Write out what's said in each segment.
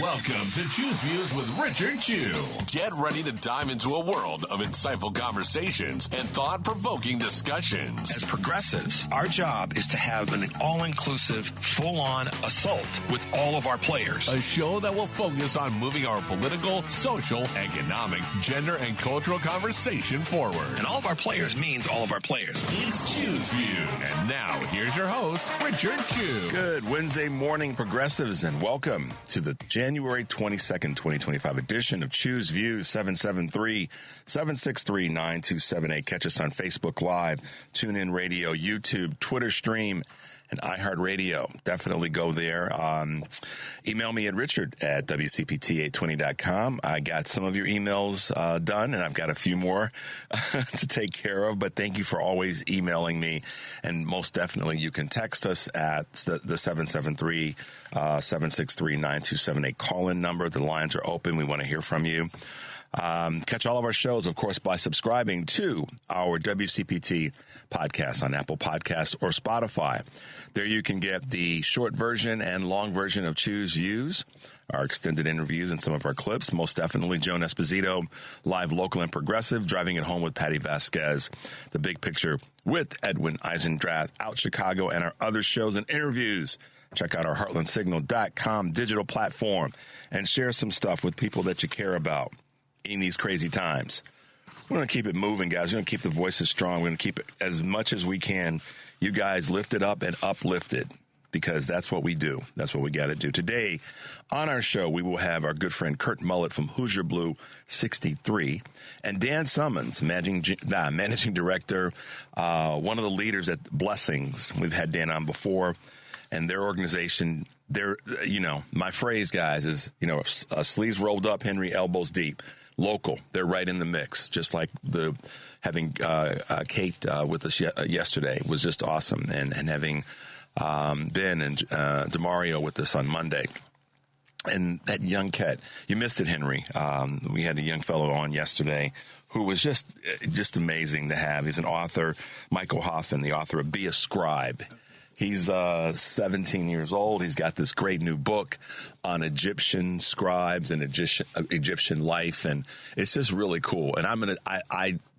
Welcome to Choose Views with Richard Chew. Get ready to dive into a world of insightful conversations and thought-provoking discussions. As progressives, our job is to have an all-inclusive, full-on assault with all of our players. A show that will focus on moving our political, social, economic, gender, and cultural conversation forward. And all of our players means all of our players. It's Choose Views. And now, here's your host, Richard Chew. Good Wednesday morning, progressives, and welcome to the January 22nd, 2025 edition of Choose Views, 773-763-9278. Catch us on Facebook Live, TuneIn Radio, YouTube, Twitter Stream, and iHeartRadio. Definitely go there. Email me at richard@WCPT820.com. I got some of your emails done, and I've got a few more to take care of, but thank you for always emailing me. And most definitely, you can text us at the 773-763-9278 call-in number. The lines are open. We want to hear from you. Catch all of our shows, of course, by subscribing to our WCPT podcast on Apple Podcasts or Spotify. There you can get the short version and long version of Choose Views, our extended interviews and some of our clips. Most definitely, Joan Esposito, live, local, and progressive, driving it home with Patty Vasquez, the big picture with Edwin Eisendrath, Out Chicago, and our other shows and interviews. Check out our heartlandsignal.com digital platform and share some stuff with people that you care about in these crazy times. We're going to keep it moving, guys. We're going to keep the voices strong. We're going to keep it as much as we can. You guys lifted up and uplifted, because that's what we do. That's what we got to do. Today on our show, we will have our good friend Kurt Mullett from Hoosier Blue 63 and Dan Summons, managing director, one of the leaders at Blessings. We've had Dan on before, and their organization, my phrase, guys, is, sleeves rolled up, Henry, elbows deep. Local, they're right in the mix. Just like having Kate with us yesterday was just awesome, and having Ben and DeMario with us on Monday. And that young cat, you missed it, Henry. We had a young fellow on yesterday who was just amazing to have. He's an author, Michael Hoffman, the author of Be a Scribe. He's 17 years old. He's got this great new book on Egyptian scribes and Egyptian life, and it's just really cool. And I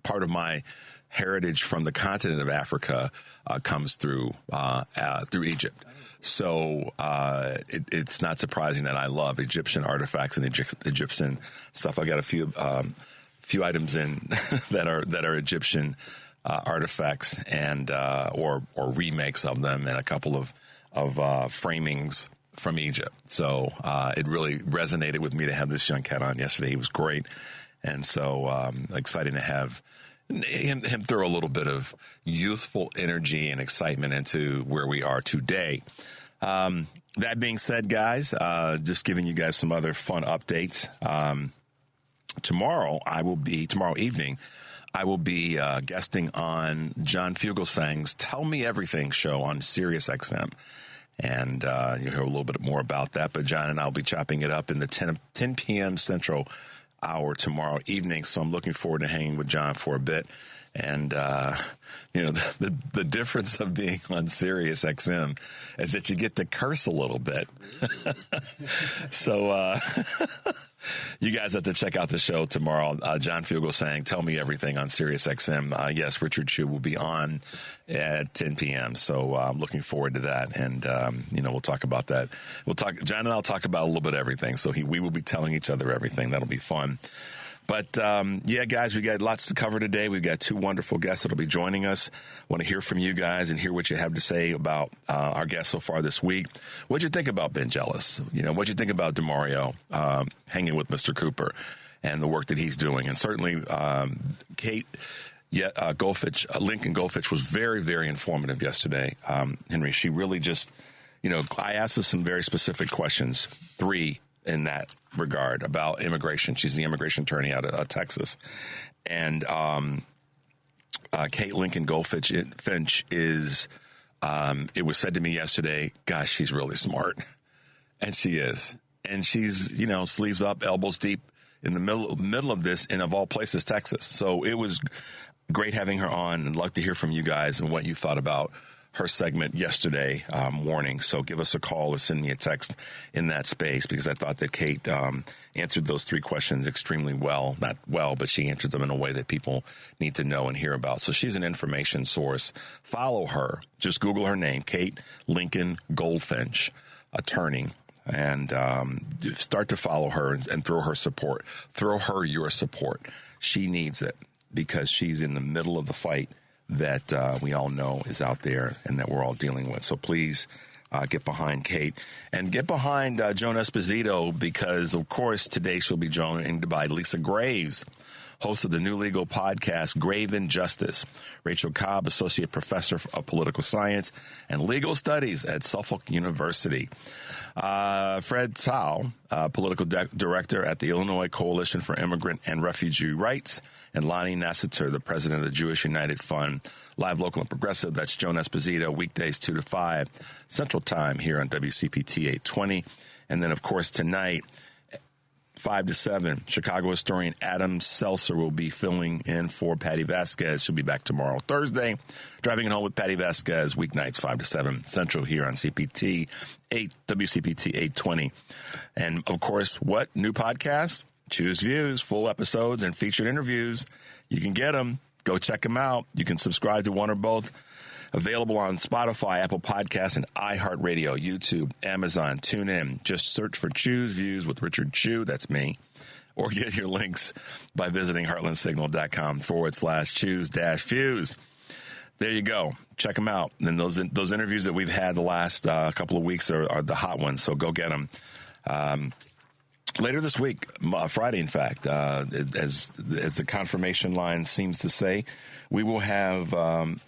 part of my heritage from the continent of Africa comes through Egypt. So it's not surprising that I love Egyptian artifacts and Egyptian stuff. I got a few items in that are Egyptian artifacts and or remakes of them, and a couple of framings from Egypt. So it really resonated with me to have this young cat on yesterday. He was great, and so exciting to have him throw a little bit of youthful energy and excitement into where we are today. That being said, guys, just giving you guys some other fun updates. Tomorrow evening, I will be guesting on John Fugelsang's Tell Me Everything show on Sirius XM. And you'll hear a little bit more about that. But John and I will be chopping it up in the 10 p.m. Central hour tomorrow evening. So I'm looking forward to hanging with John for a bit. And, the difference of being on Sirius XM is that you get to curse a little bit. So, you guys have to check out the show tomorrow. John Fugelsang, Tell Me Everything on Sirius XM. Yes, Richard Chew will be on at 10 p.m. So I'm looking forward to that. And, we'll talk about that. John and I'll talk about a little bit of everything. So we will be telling each other everything. That'll be fun. But, guys, we got lots to cover today. We've got two wonderful guests that'll be joining us. Want to hear from you guys and hear what you have to say about our guests so far this week. What'd you think about Ben Jealous? What'd you think about DeMario hanging with Mr. Cooper and the work that he's doing? And certainly Kate Lincoln Goldfitch was very, very informative yesterday. Henry, she really just, I asked her some very specific questions, 3 in that regard, about immigration. She's the immigration attorney out of Texas. And Kate Lincoln Goldfinch is, it was said to me yesterday, gosh, she's really smart. And she is. And she's, sleeves up, elbows deep in the middle of this, and of all places, Texas. So it was great having her on, and love to hear from you guys and what you thought about her segment yesterday morning. So give us a call or send me a text in that space, because I thought that Kate answered those 3 questions extremely well. Not well, but she answered them in a way that people need to know and hear about. So she's an information source. Follow her. Just Google her name, Kate Lincoln Goldfinch, attorney. And start to follow her and throw her support. Throw her your support. She needs it, because she's in the middle of the fight that we all know is out there and that we're all dealing with. So please get behind Kate and get behind Joan Esposito, because, of course, today she'll be joined by Lisa Graves, host of the new legal podcast, Grave Injustice. Rachel Cobb, Associate Professor of Political Science and Legal Studies at Suffolk University. Fred Tsao, Political Director at the Illinois Coalition for Immigrant and Refugee Rights. And Lonnie Nassiter, the president of the Jewish United Fund. Live, local, and progressive. That's Joan Esposito, weekdays 2 to 5 Central Time here on WCPT 820. And then, of course, tonight, 5 to 7, Chicago historian Adam Seltzer will be filling in for Patty Vasquez. She'll be back tomorrow, Thursday. Driving it home with Patty Vasquez, weeknights 5 to 7 Central here on WCPT 820. And, of course, what new podcast? Choose Views, full episodes and featured interviews. You can get them. Go check them out. You can subscribe to one or both. Available on Spotify, Apple Podcasts, and iHeartRadio, YouTube, Amazon, TuneIn. Just search for Choose Views with Richard Chew. That's me. Or get your links by visiting heartlandsignal.com/choose-views. There you go. Check them out. And those interviews that we've had the last couple of weeks are the hot ones, so go get them. Later this week, Friday, in fact, as the confirmation line seems to say, we will have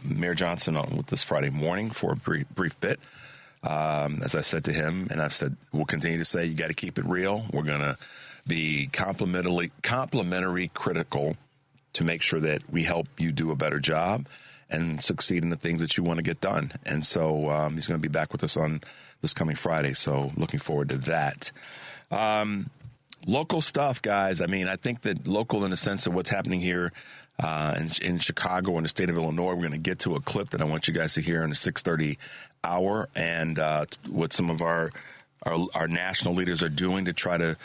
Mayor Johnson on with us Friday morning for a brief bit. As I said to him, and I've said, we'll continue to say, you got to keep it real. We're going to be complimentary critical to make sure that we help you do a better job and succeed in the things that you want to get done. And so he's going to be back with us on this coming Friday. So looking forward to that. Local stuff, guys. I mean, I think that local in the sense of what's happening here in Chicago and the state of Illinois. We're going to get to a clip that I want you guys to hear in the 6:30 hour, and what some of our national leaders are doing to try to,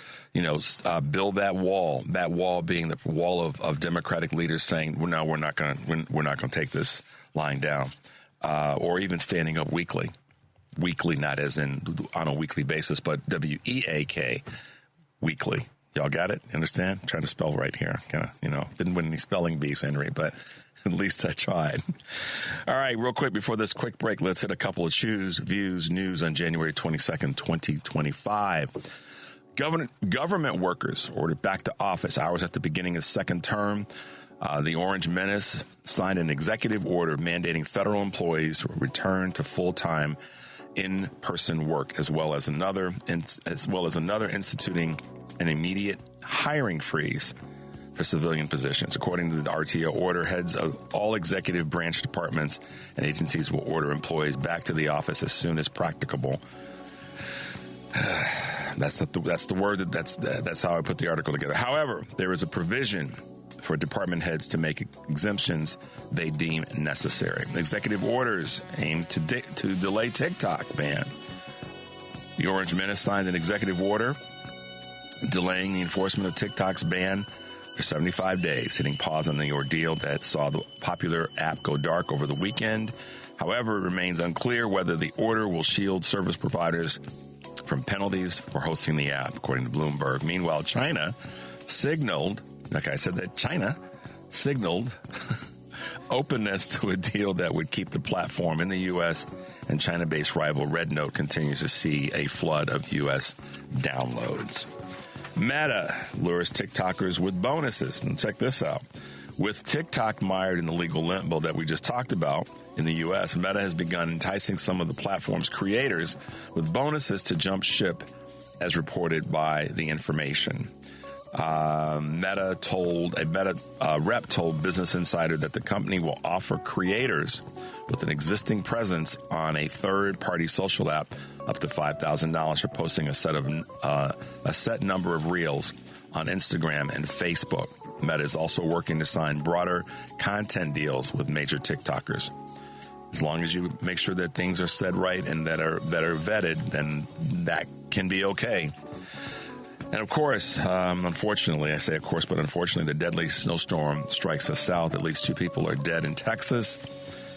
build that wall. That wall being the wall of Democratic leaders saying, "No, we're not going to take this lying down," or even standing up weekly. Weekly, not as in on a weekly basis, but WEAK, weekly. Y'all got it? Understand? I'm trying to spell right here. Kind of, didn't win any spelling bees, Henry, but at least I tried. All right, real quick before this quick break, let's hit a couple of Choose Views news on January 22nd, 2025. Government workers ordered back to office hours at the beginning of second term. The Orange Menace signed an executive order mandating federal employees return to full-time in-person work, as well as another instituting an immediate hiring freeze for civilian positions. According to the RTO order, heads of all executive branch departments and agencies will order employees back to the office as soon as practicable. That's the word. That's how I put the article together. However, there is a provision for department heads to make exemptions they deem necessary. Executive orders aim to delay TikTok ban. The Orange Menace signed an executive order delaying the enforcement of TikTok's ban for 75 days, hitting pause on the ordeal that saw the popular app go dark over the weekend. However, it remains unclear whether the order will shield service providers from penalties for hosting the app, according to Bloomberg. Meanwhile, China signaled openness to a deal that would keep the platform in the U.S., and China-based rival Rednote continues to see a flood of U.S. downloads. Meta lures TikTokers with bonuses. And check this out. With TikTok mired in the legal limbo that we just talked about in the U.S., Meta has begun enticing some of the platform's creators with bonuses to jump ship, as reported by The Information. A Meta rep told Business Insider that the company will offer creators with an existing presence on a third-party social app up to $5,000 for posting a set number of reels on Instagram and Facebook. Meta is also working to sign broader content deals with major TikTokers. As long as you make sure that things are said right and that are vetted, then that can be okay. And of course, unfortunately, I say of course, but unfortunately, the deadly snowstorm strikes the south. At least 2 people are dead in Texas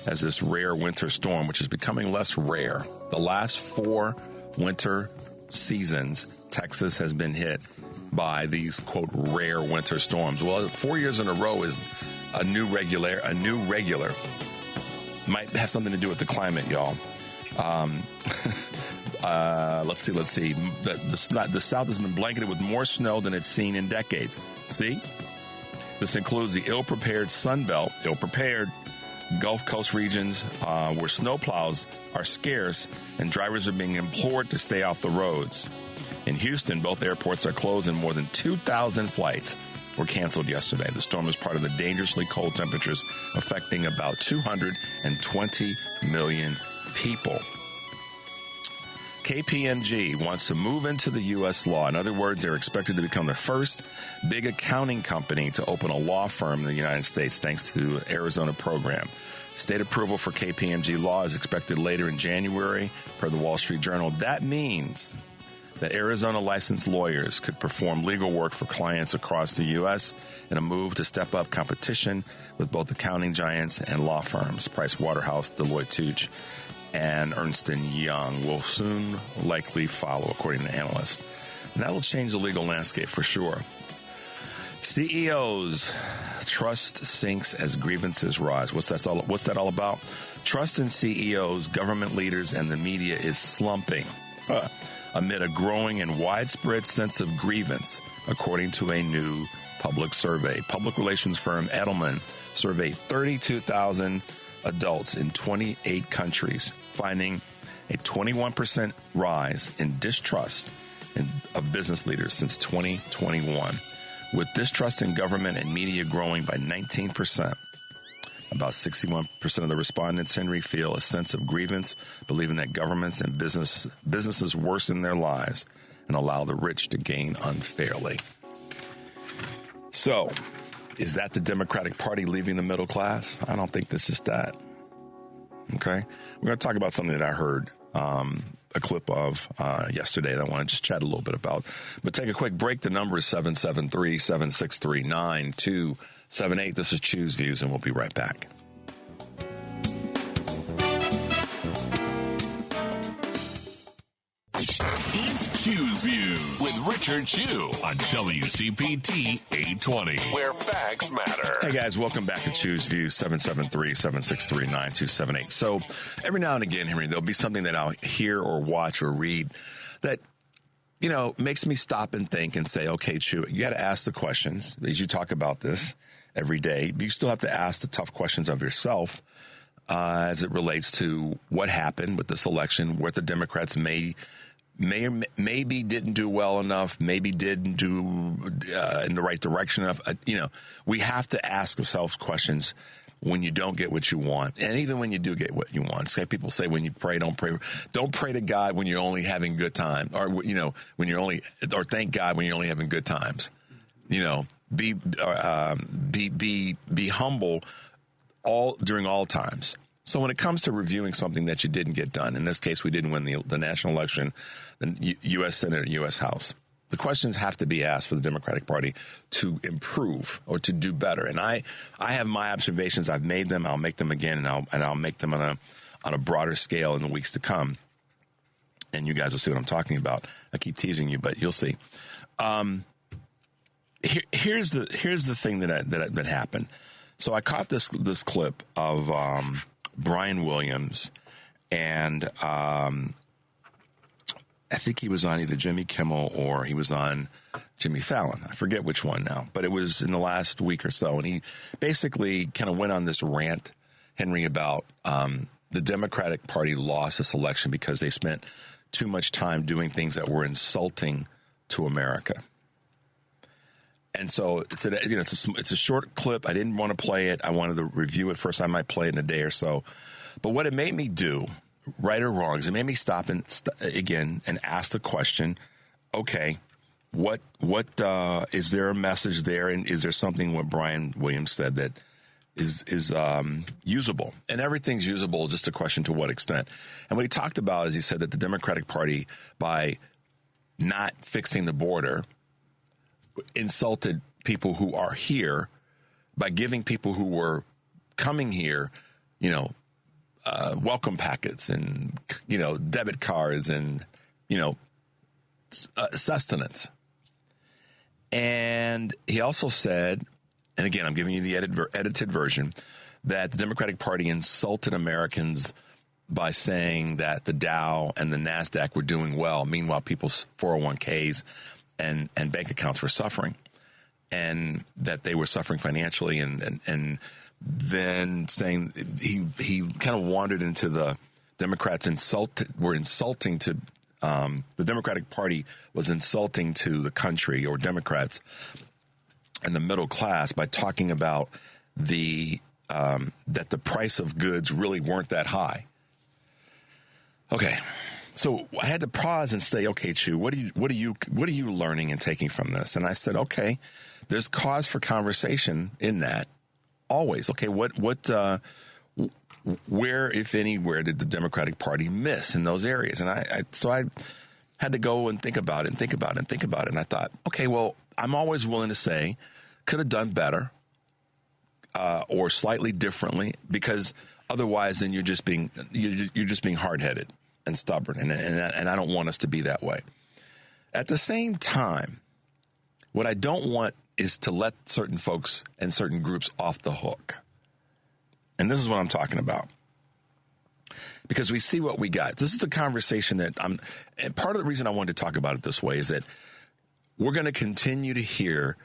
as this rare winter storm, which is becoming less rare. The last 4 winter seasons, Texas has been hit by these, quote, rare winter storms. Well, 4 years in a row is a new regular. Might have something to do with the climate, y'all. Let's see. The South has been blanketed with more snow than it's seen in decades. See? This includes the ill-prepared Sun Belt, Gulf Coast regions where snowplows are scarce and drivers are being implored to stay off the roads. In Houston, both airports are closed and more than 2,000 flights were canceled yesterday. The storm is part of the dangerously cold temperatures affecting about 220 million people. KPMG wants to move into the U.S. law. In other words, they're expected to become the first big accounting company to open a law firm in the United States thanks to the Arizona program. State approval for KPMG law is expected later in January, per the Wall Street Journal. That means that Arizona licensed lawyers could perform legal work for clients across the U.S. in a move to step up competition with both accounting giants and law firms. Pricewaterhouse, Deloitte Touche, and Ernst & Young will soon likely follow, according to analysts. And that will change the legal landscape for sure. CEOs, trust sinks as grievances rise. What's that all about? Trust in CEOs, government leaders, and the media is slumping amid a growing and widespread sense of grievance, according to a new public survey. Public relations firm Edelman surveyed 32,000 adults in 28 countries, finding a 21% rise in distrust of business leaders since 2021. With distrust in government and media growing by 19%, about 61% of the respondents, Henry, feel a sense of grievance, believing that governments and businesses worsen their lives and allow the rich to gain unfairly. So, is that the Democratic Party leaving the middle class? I don't think this is that. Okay? We're going to talk about something that I heard a clip of yesterday that I want to just chat a little bit about. But take a quick break. The number is 773-763-9278. This is Choose Views, and we'll be right back. It's Choose Views with Richard Chew on WCPT 820, where facts matter. Hey, guys, welcome back to Choose Views, 773-763-9278. So every now and again, Henry, there'll be something that I'll hear or watch or read that, you know, makes me stop and think and say, okay, Chew, you got to ask the questions. As you talk about this every day, you still have to ask the tough questions of yourself as it relates to what happened with this election, what the Democrats maybe didn't do well enough, maybe didn't do in the right direction enough. We have to ask ourselves questions when you don't get what you want, and even when you do get what you want. It's like people say, when you pray, don't pray to God when you're only having good time, or or thank God when you're only having good times. Be humble during all times. So when it comes to reviewing something that you didn't get done, in this case, we didn't win the national election, the U.S. Senate, U.S. House, the questions have to be asked for the Democratic Party to improve or to do better. And I have my observations. I've made them. I'll make them again, and I'll make them on a broader scale in the weeks to come. And you guys will see what I'm talking about. I keep teasing you, but you'll see. Here's the thing that happened. So I caught this clip of Brian Williams, and I think he was on either Jimmy Kimmel or he was on Jimmy Fallon. I forget which one now, but it was in the last week or so. And he basically kind of went on this rant, Henry, about the Democratic Party lost this election because they spent too much time doing things that were insulting to America. And so it's a short clip. I didn't want to play it. I wanted to review it first. I might play it in a day or so. But what it made me do, right or wrong, is it made me stop again and ask the question, okay, what is there a message there? And is there something what Brian Williams said that is usable, and everything's usable. Just a question to what extent. And what he talked about is he said that the Democratic Party, by not fixing the border, insulted people who are here by giving people who were coming here, welcome packets and debit cards and sustenance. And he also said, and again, I'm giving you the edited version, that the Democratic Party insulted Americans by saying that the Dow and the NASDAQ were doing well. Meanwhile, people's 401ks and bank accounts were suffering, and that they were suffering financially. And then saying he kind of wandered into the Democrats were insulting to the Democratic Party was insulting to the country or Democrats and the middle class by talking about that the price of goods really weren't that high. Okay, so I had to pause and say, okay, Chu, what are you learning and taking from this? And I said, okay, there's cause for conversation in that always. Okay, where, if anywhere, did the Democratic Party miss in those areas? And I had to go and think about it. And I thought, okay, well, I'm always willing to say could have done better or slightly differently, because otherwise, then you're just being hard-headed and stubborn, and I don't want us to be that way. At the same time, what I don't want is to let certain folks and certain groups off the hook. And this is what I'm talking about. Because we see what we got. This is the conversation and part of the reason I wanted to talk about it this way is that we're going to continue to hear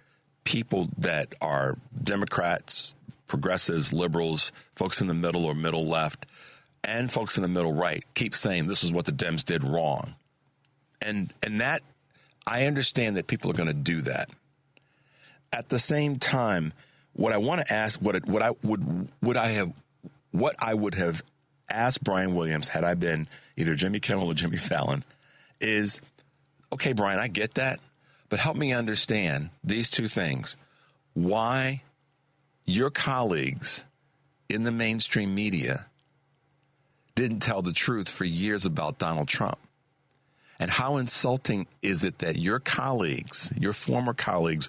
people that are Democrats, progressives, liberals, folks in the middle or middle left, and folks in the middle right keep saying this is what the Dems did wrong. And that, I understand that people are going to do that. At the same time, what I want to ask, what I would have asked Brian Williams had I been either Jimmy Kimmel or Jimmy Fallon is, okay, Brian, I get that, but help me understand these two things. Why your colleagues in the mainstream media didn't tell the truth for years about Donald Trump. And how insulting is it that your colleagues, your former colleagues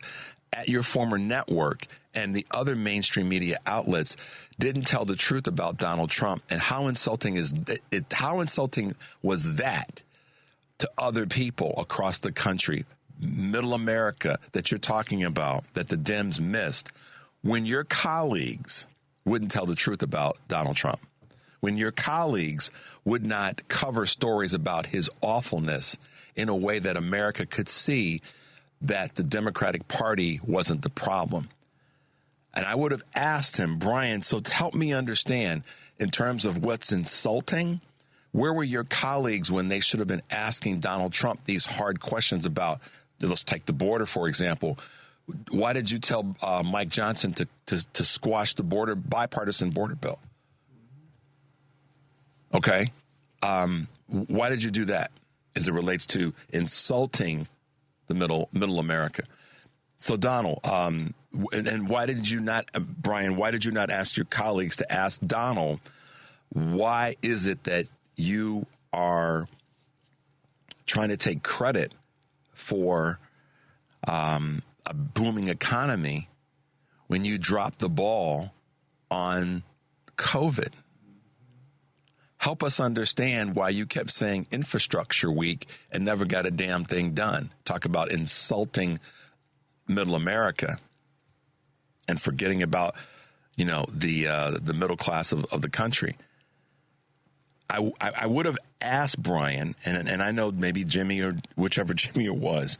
at your former network and the other mainstream media outlets didn't tell the truth about Donald Trump? And how insulting was that to other people across the country, middle America, that you're talking about, that the Dems missed, when your colleagues wouldn't tell the truth about Donald Trump, when your colleagues would not cover stories about his awfulness in a way that America could see that the Democratic Party wasn't the problem. And I would have asked him, Brian, so help me understand in terms of what's insulting, where were your colleagues when they should have been asking Donald Trump these hard questions about, let's take the border, for example. Why did you tell Mike Johnson to squash the bipartisan border bill? Okay. Why did you do that as it relates to insulting the middle America? So, Donald, and why did you not, Brian, why did you not ask your colleagues to ask Donald, why is it that you are trying to take credit for a booming economy when you dropped the ball on COVID? Help us understand why you kept saying infrastructure week and never got a damn thing done. Talk about insulting middle America and forgetting about, the middle class of the country. I would have asked Brian, and I know maybe Jimmy or whichever Jimmy it was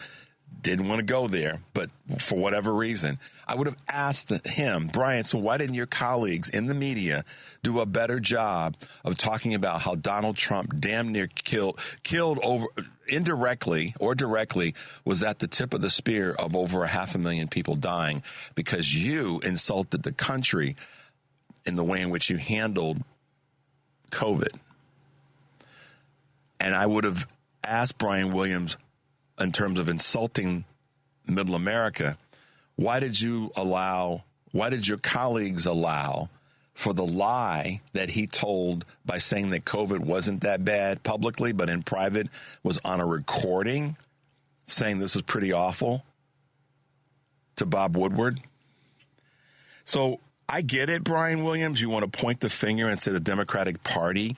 didn't want to go there, but for whatever reason, I would have asked him, Brian, so why didn't your colleagues in the media do a better job of talking about how Donald Trump damn near killed over indirectly or directly was at the tip of the spear of over 500,000 people dying because you insulted the country in the way in which you handled COVID? And I would have asked Brian Williams, in terms of insulting middle America, why did you allow Why did your colleagues allow for the lie that he told by saying that COVID wasn't that bad publicly, but in private was on a recording saying this is pretty awful to Bob Woodward? So I get it, Brian Williams. You want to point the finger and say the Democratic Party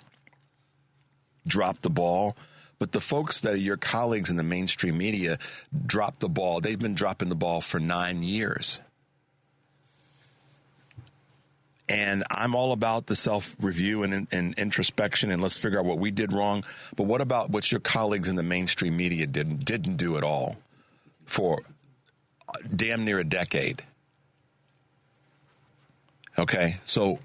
dropped the ball. But the folks that are your colleagues in the mainstream media dropped the ball. They've been dropping the ball for 9 years. And I'm all about the self-review and introspection, and let's figure out what we did wrong. But what about what your colleagues in the mainstream media didn't do at all for damn near a decade? Okay, so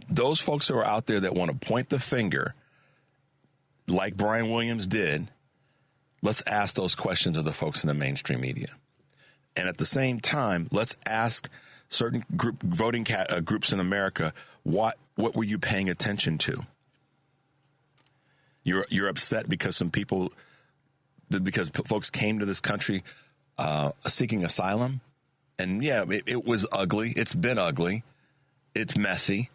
those folks who are out there that want to point the finger, like Brian Williams did, let's ask those questions of the folks in the mainstream media. And at the same time, let's ask certain voting groups in America, what were you paying attention to? You're upset because because folks came to this country seeking asylum? And yeah, it was ugly. It's been ugly. It's messy.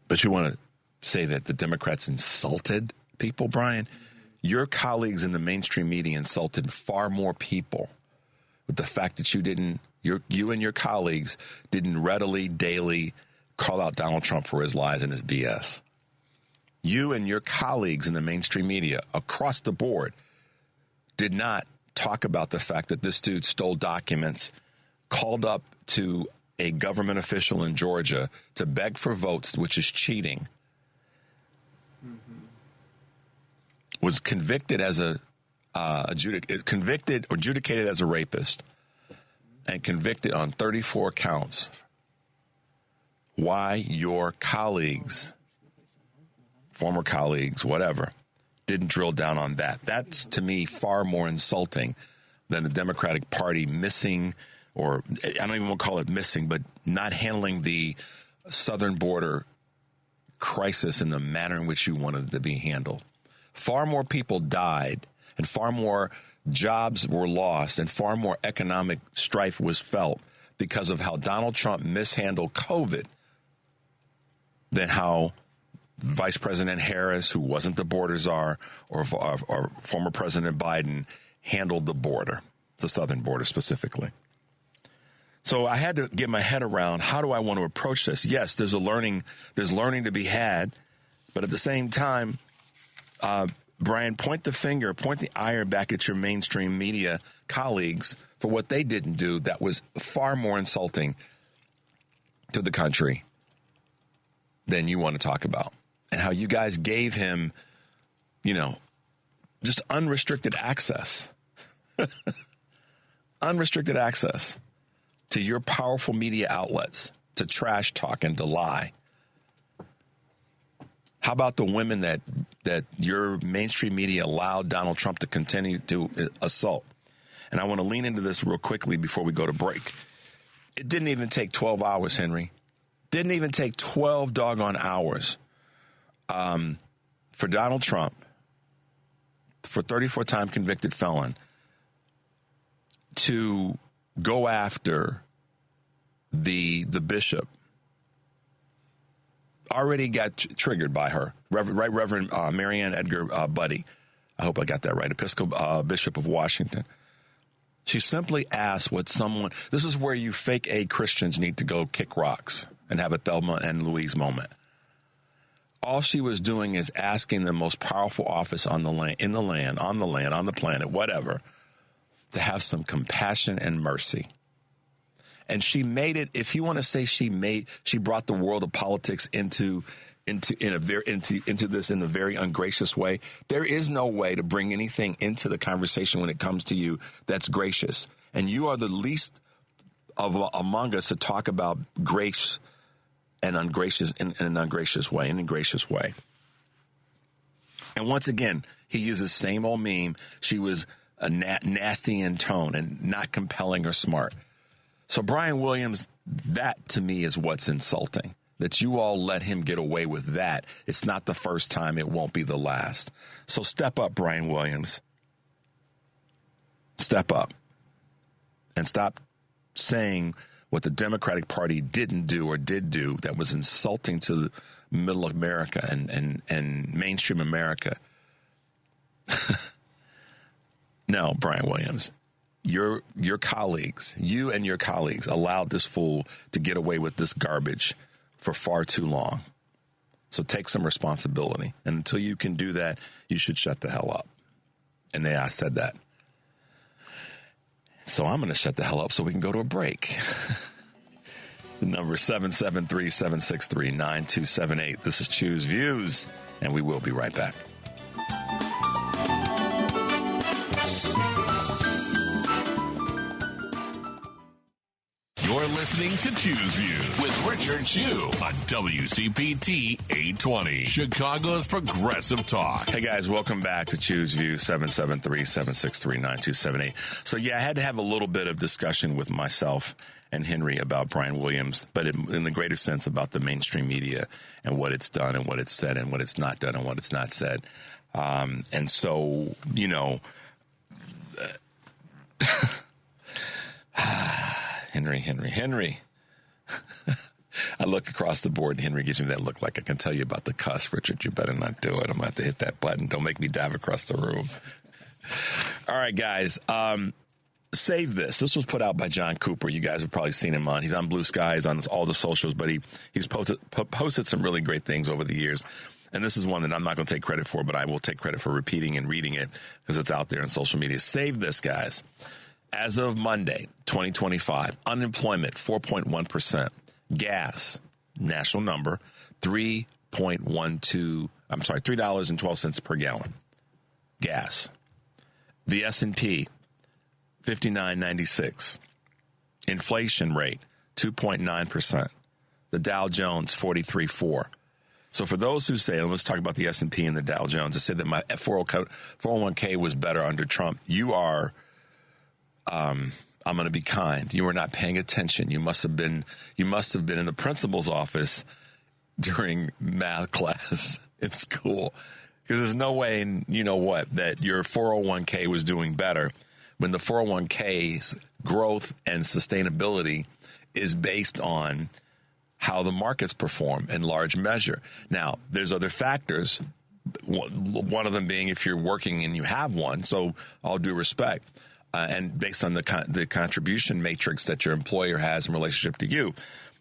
But you want to say that the Democrats insulted people, Brian? Your colleagues in the mainstream media insulted far more people with the fact that you and your colleagues didn't readily, daily call out Donald Trump for his lies and his BS. You and your colleagues in the mainstream media across the board did not talk about the fact that this dude stole documents, called up to a government official in Georgia to beg for votes, which is cheating, was convicted as adjudicated as a rapist, and convicted on 34 counts. Why your colleagues, former colleagues, whatever, didn't drill down on that. That's, to me, far more insulting than the Democratic Party missing, or I don't even want to call it missing, but not handling the southern border crisis in the manner in which you wanted it to be handled. Far more people died, and far more jobs were lost, and far more economic strife was felt because of how Donald Trump mishandled COVID than how Vice President Harris, who wasn't the border czar, or former President Biden handled the border, the southern border specifically. So I had to get my head around, how do I want to approach this? Yes, there's learning to be had, but at the same time, Brian, point the ire back at your mainstream media colleagues for what they didn't do that was far more insulting to the country than you want to talk about. And how you guys gave him, just unrestricted access. Unrestricted access to your powerful media outlets to trash talk and to lie. How about the women that your mainstream media allowed Donald Trump to continue to assault? And I want to lean into this real quickly before we go to break. It didn't even take 12 hours, Henry. Didn't even take 12 doggone hours for Donald Trump, for 34-time convicted felon, to go after the bishop. Already got triggered by her, Reverend Marianne Edgar Buddy. I hope I got that right. Episcopal Bishop of Washington. She simply asked this is where you fake A Christians need to go kick rocks and have a Thelma and Louise moment. All she was doing is asking the most powerful office on the planet, whatever, to have some compassion and mercy. And she made it, if you want to say she brought the world of politics into this in a very ungracious way. There is no way to bring anything into the conversation when it comes to you that's gracious. And you are the least among us to talk about grace and ungracious in an ingracious way. And once again, he used the same old meme. She was a nasty in tone and not compelling or smart. So Brian Williams, that to me is what's insulting, that you all let him get away with that. It's not the first time. It won't be the last. So step up, Brian Williams. Step up and stop saying what the Democratic Party didn't do or did do that was insulting to middle America and mainstream America. No, Brian Williams, your colleagues, you and your colleagues allowed this fool to get away with this garbage for far too long. So take some responsibility. And until you can do that, you should shut the hell up. And I said that. So I'm going to shut the hell up so we can go to a break. The number is 773-763-9278. This is Choose Views, and we will be right back. You're listening to Choose Views with Richard Chu on WCPT 820, Chicago's Progressive Talk. Hey, guys, welcome back to Choose Views, 773-763-9278. So, I had to have a little bit of discussion with myself and Henry about Brian Williams, but in the greater sense about the mainstream media and what it's done and what it's said and what it's not done and what it's not said. And so, Henry. I look across the board and Henry gives me that look like I can tell you about the cuss. Richard, you better not do it. I'm going to have to hit that button. Don't make me dive across the room. All right, guys. Save this. This was put out by John Cooper. You guys have probably seen him on. He's on Blue Sky. He's on all the socials, but he's posted some really great things over the years. And this is one that I'm not going to take credit for, but I will take credit for repeating and reading it because it's out there on social media. Save this, guys. As of Monday, 2025, unemployment, 4.1%. Gas, national number, $3.12 per gallon. Gas. The S&P, 59.96. Inflation rate, 2.9%. The Dow Jones, 43.4. So for those who say, and let's talk about the S&P and the Dow Jones, that said that my 401k was better under Trump, you are... I'm going to be kind. You were not paying attention. You must have been in the principal's office during math class in school. Because there's no way, that your 401k was doing better when the 401k's growth and sustainability is based on how the markets perform in large measure. Now, there's other factors, one of them being if you're working and you have one, so all due respect. And based on the contribution matrix that your employer has in relationship to you.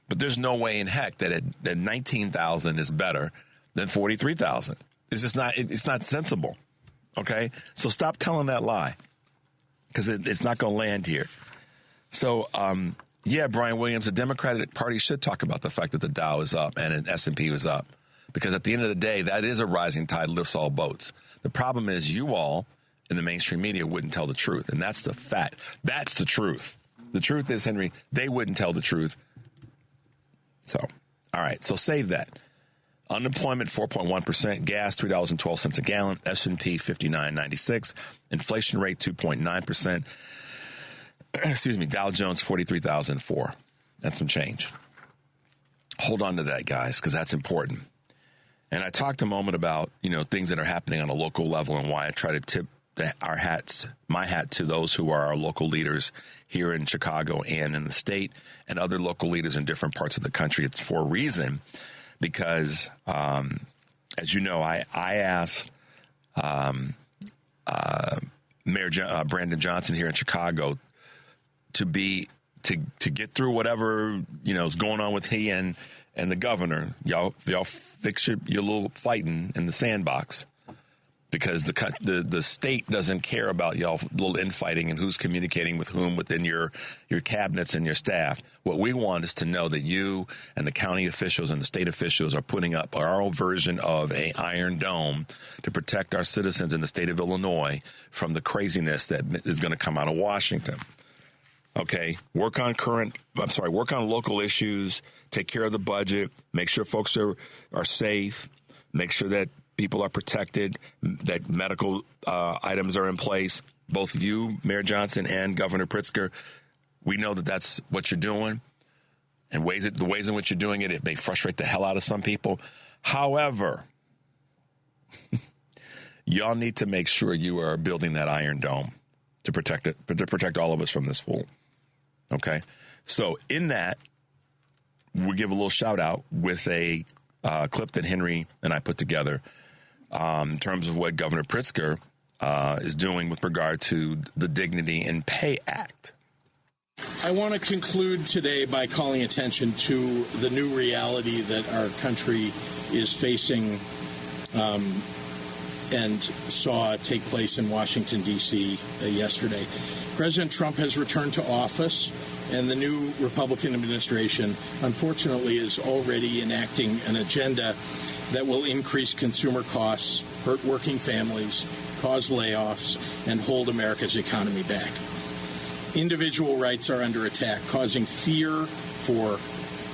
But there's no way in heck that $19,000 is better than $43,000. It's just not, it's not sensible. Okay? So stop telling that lie because it's not going to land here. So, Brian Williams, the Democratic Party should talk about the fact that the Dow is up and the S&P was up because at the end of the day, that is a rising tide lifts all boats. The problem is you all in the mainstream media wouldn't tell the truth. And that's the fact. That's the truth. The truth is, Henry, they wouldn't tell the truth. So, all right. So save that. Unemployment, 4.1%. Gas, $3.12 a gallon. S&P, 59.96. Inflation rate, 2.9%. Excuse me. Dow Jones, 43,004. That's some change. Hold on to that, guys, because that's important. And I talked a moment about, things that are happening on a local level and why I try to tip my hat to those who are our local leaders here in Chicago and in the state and other local leaders in different parts of the country. It's for a reason because, as you know, I asked Mayor Brandon Johnson here in Chicago to get through whatever, is going on with he and the governor. Y'all fix your little fighting in the sandbox. Because the state doesn't care about y'all little infighting and who's communicating with whom within your cabinets and your staff. What we want is to know that you and the county officials and the state officials are putting up our own version of an Iron Dome to protect our citizens in the state of Illinois from the craziness that is going to come out of Washington. Okay, work on local issues, take care of the budget, make sure folks are safe, make sure that people are protected, that medical items are in place. Both you, Mayor Johnson, and Governor Pritzker, we know that that's what you're doing. And the ways in which you're doing it, it may frustrate the hell out of some people. However, y'all need to make sure you are building that Iron Dome to protect all of us from this fool. Okay. So in that, we give a little shout out with a clip that Henry and I put together in terms of what Governor Pritzker is doing with regard to the Dignity in Pay Act. I want to conclude today by calling attention to the new reality that our country is facing and saw take place in Washington, D.C. Yesterday. President Trump has returned to office, and the new Republican administration, unfortunately, is already enacting an agenda that will increase consumer costs, hurt working families, cause layoffs, and hold America's economy back. Individual rights are under attack, causing fear for,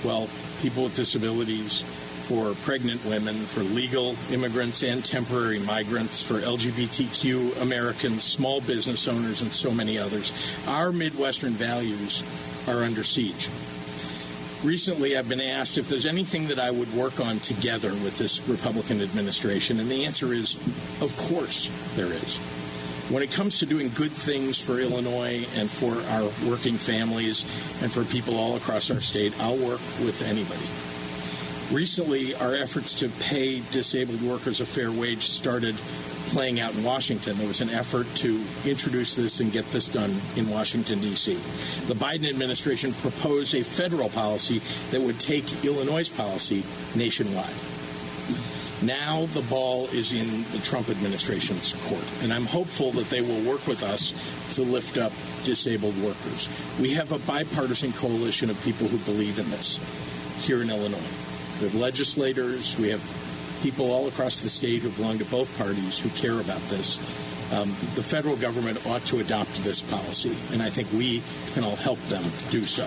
well, people with disabilities, for pregnant women, for legal immigrants and temporary migrants, for LGBTQ Americans, small business owners, and so many others. Our Midwestern values are under siege. Recently, I've been asked if there's anything that I would work on together with this Republican administration, and the answer is, of course, there is. When it comes to doing good things for Illinois and for our working families and for people all across our state, I'll work with anybody. Recently, our efforts to pay disabled workers a fair wage started playing out in Washington. There was an effort to introduce this and get this done in Washington, D.C. The Biden administration proposed a federal policy that would take Illinois' policy nationwide. Now the ball is in the Trump administration's court, and I'm hopeful that they will work with us to lift up disabled workers. We have a bipartisan coalition of people who believe in this here in Illinois. We have legislators, we have people all across the state who belong to both parties who care about this. The federal government ought to adopt this policy, and I think we can all help them do so.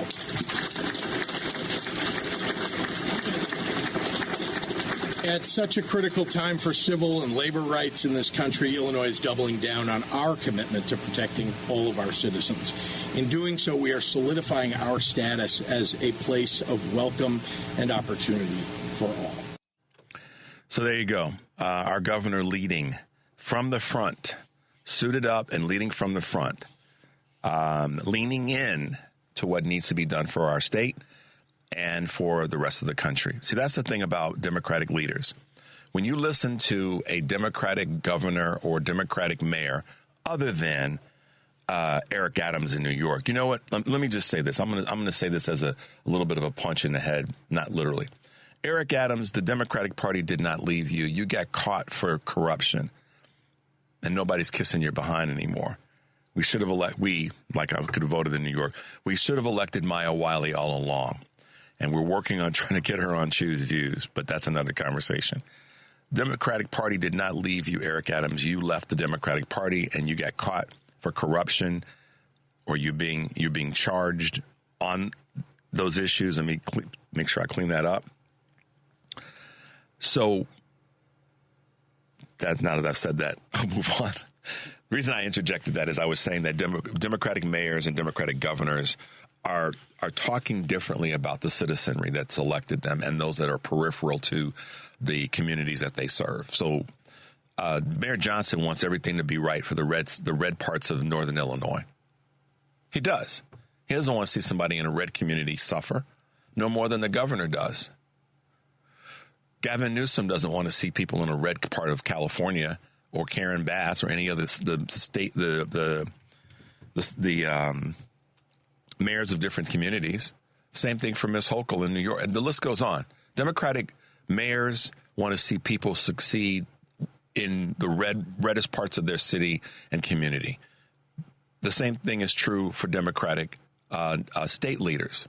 At such a critical time for civil and labor rights in this country, Illinois is doubling down on our commitment to protecting all of our citizens. In doing so, we are solidifying our status as a place of welcome and opportunity for all. So there you go. Our governor leading from the front, suited up and leading from the front, leaning in to what needs to be done for our state and for the rest of the country. See, that's the thing about Democratic leaders. When you listen to a Democratic governor or Democratic mayor, other than Eric Adams in New York, you know what? Let me just say this. I'm going to say this as a little bit of a punch in the head, not literally. Eric Adams, the Democratic Party did not leave you. You got caught for corruption, and nobody's kissing your behind anymore. We should have like I could have voted in New York, we should have elected Maya Wiley all along. And we're working on trying to get her on Choose Views, but that's another conversation. Democratic Party did not leave you, Eric Adams. You left the Democratic Party, and you got caught for corruption, or you're being charged on those issues. Let me make sure I clean that up. So now that I've said that, I'll move on. The reason I interjected that is I was saying that Democratic mayors and Democratic governors are talking differently about the citizenry that's elected them and those that are peripheral to the communities that they serve. So Mayor Johnson wants everything to be right for the red parts of northern Illinois. He does. He doesn't want to see somebody in a red community suffer, no more than the governor does. Gavin Newsom doesn't want to see people in a red part of California or Karen Bass or any other the mayors of different communities. Same thing for Ms. Hochul in New York. And the list goes on. Democratic mayors want to see people succeed in the reddest parts of their city and community. The same thing is true for Democratic state leaders.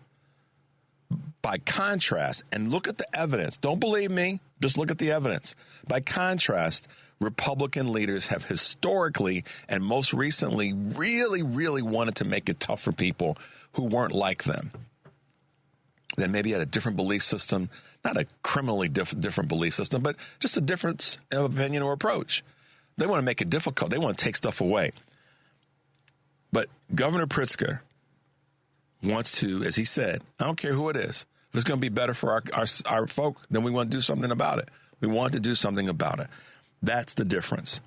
By contrast, and look at the evidence. Don't believe me. Just look at the evidence. By contrast, Republican leaders have historically and most recently really, really wanted to make it tough for people who weren't like them. They maybe had a different belief system, not a criminally different belief system, but just a difference of opinion or approach. They want to make it difficult. They want to take stuff away. But Governor Pritzker wants to, as he said, I don't care who it is. If it's going to be better for our folk, then we want to do something about it. We want to do something about it. That's the difference.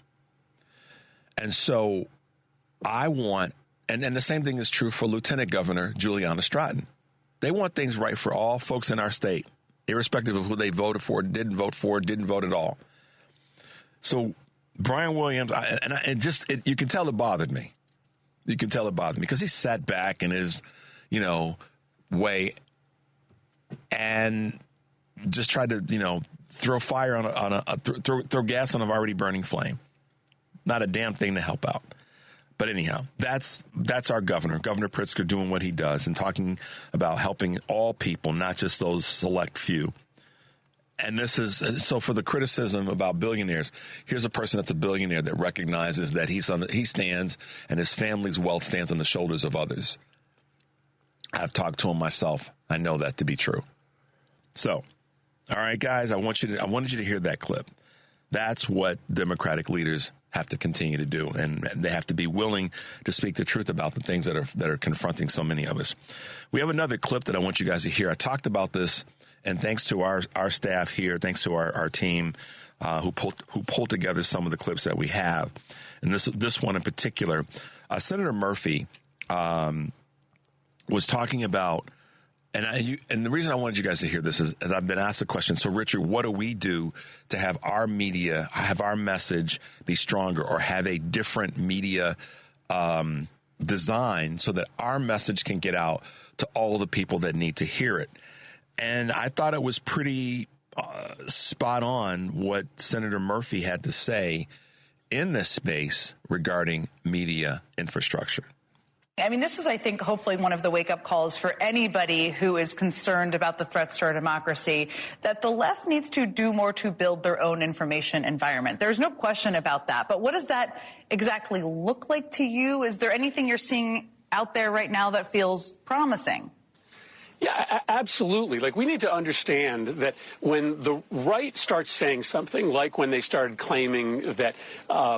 And so I want And the same thing is true for Lieutenant Governor Juliana Stratton. They want things right for all folks in our state, irrespective of who they voted for, didn't vote at all. So Brian Williams, you can tell it bothered me. You can tell it bothered me because he sat back in his, way and just tried to, throw fire throw gas on an already burning flame. Not a damn thing to help out. But anyhow, that's our governor, Governor Pritzker, doing what he does and talking about helping all people, not just those select few. And this is so for the criticism about billionaires. Here's a person that's a billionaire that recognizes that he stands and his family's wealth stands on the shoulders of others. I've talked to him myself. I know that to be true. So, all right, guys, I wanted you to hear that clip. That's what Democratic leaders have to continue to do, and they have to be willing to speak the truth about the things that are confronting so many of us. We have another clip that I want you guys to hear. I talked about this, and thanks to our staff here, thanks to our team who pulled together some of the clips that we have, and this one in particular, Senator Murphy was talking about. And the reason I wanted you guys to hear this is I've been asked the question, so Richard, what do we do to have our media, have our message be stronger or have a different media design so that our message can get out to all the people that need to hear it? And I thought it was pretty spot on what Senator Murphy had to say in this space regarding media infrastructure. I mean, this is, I think, hopefully one of the wake-up calls for anybody who is concerned about the threats to our democracy, that the left needs to do more to build their own information environment. There's no question about that. But what does that exactly look like to you? Is there anything you're seeing out there right now that feels promising? Yeah, absolutely. Like, we need to understand that when the right starts saying something, like when they started claiming that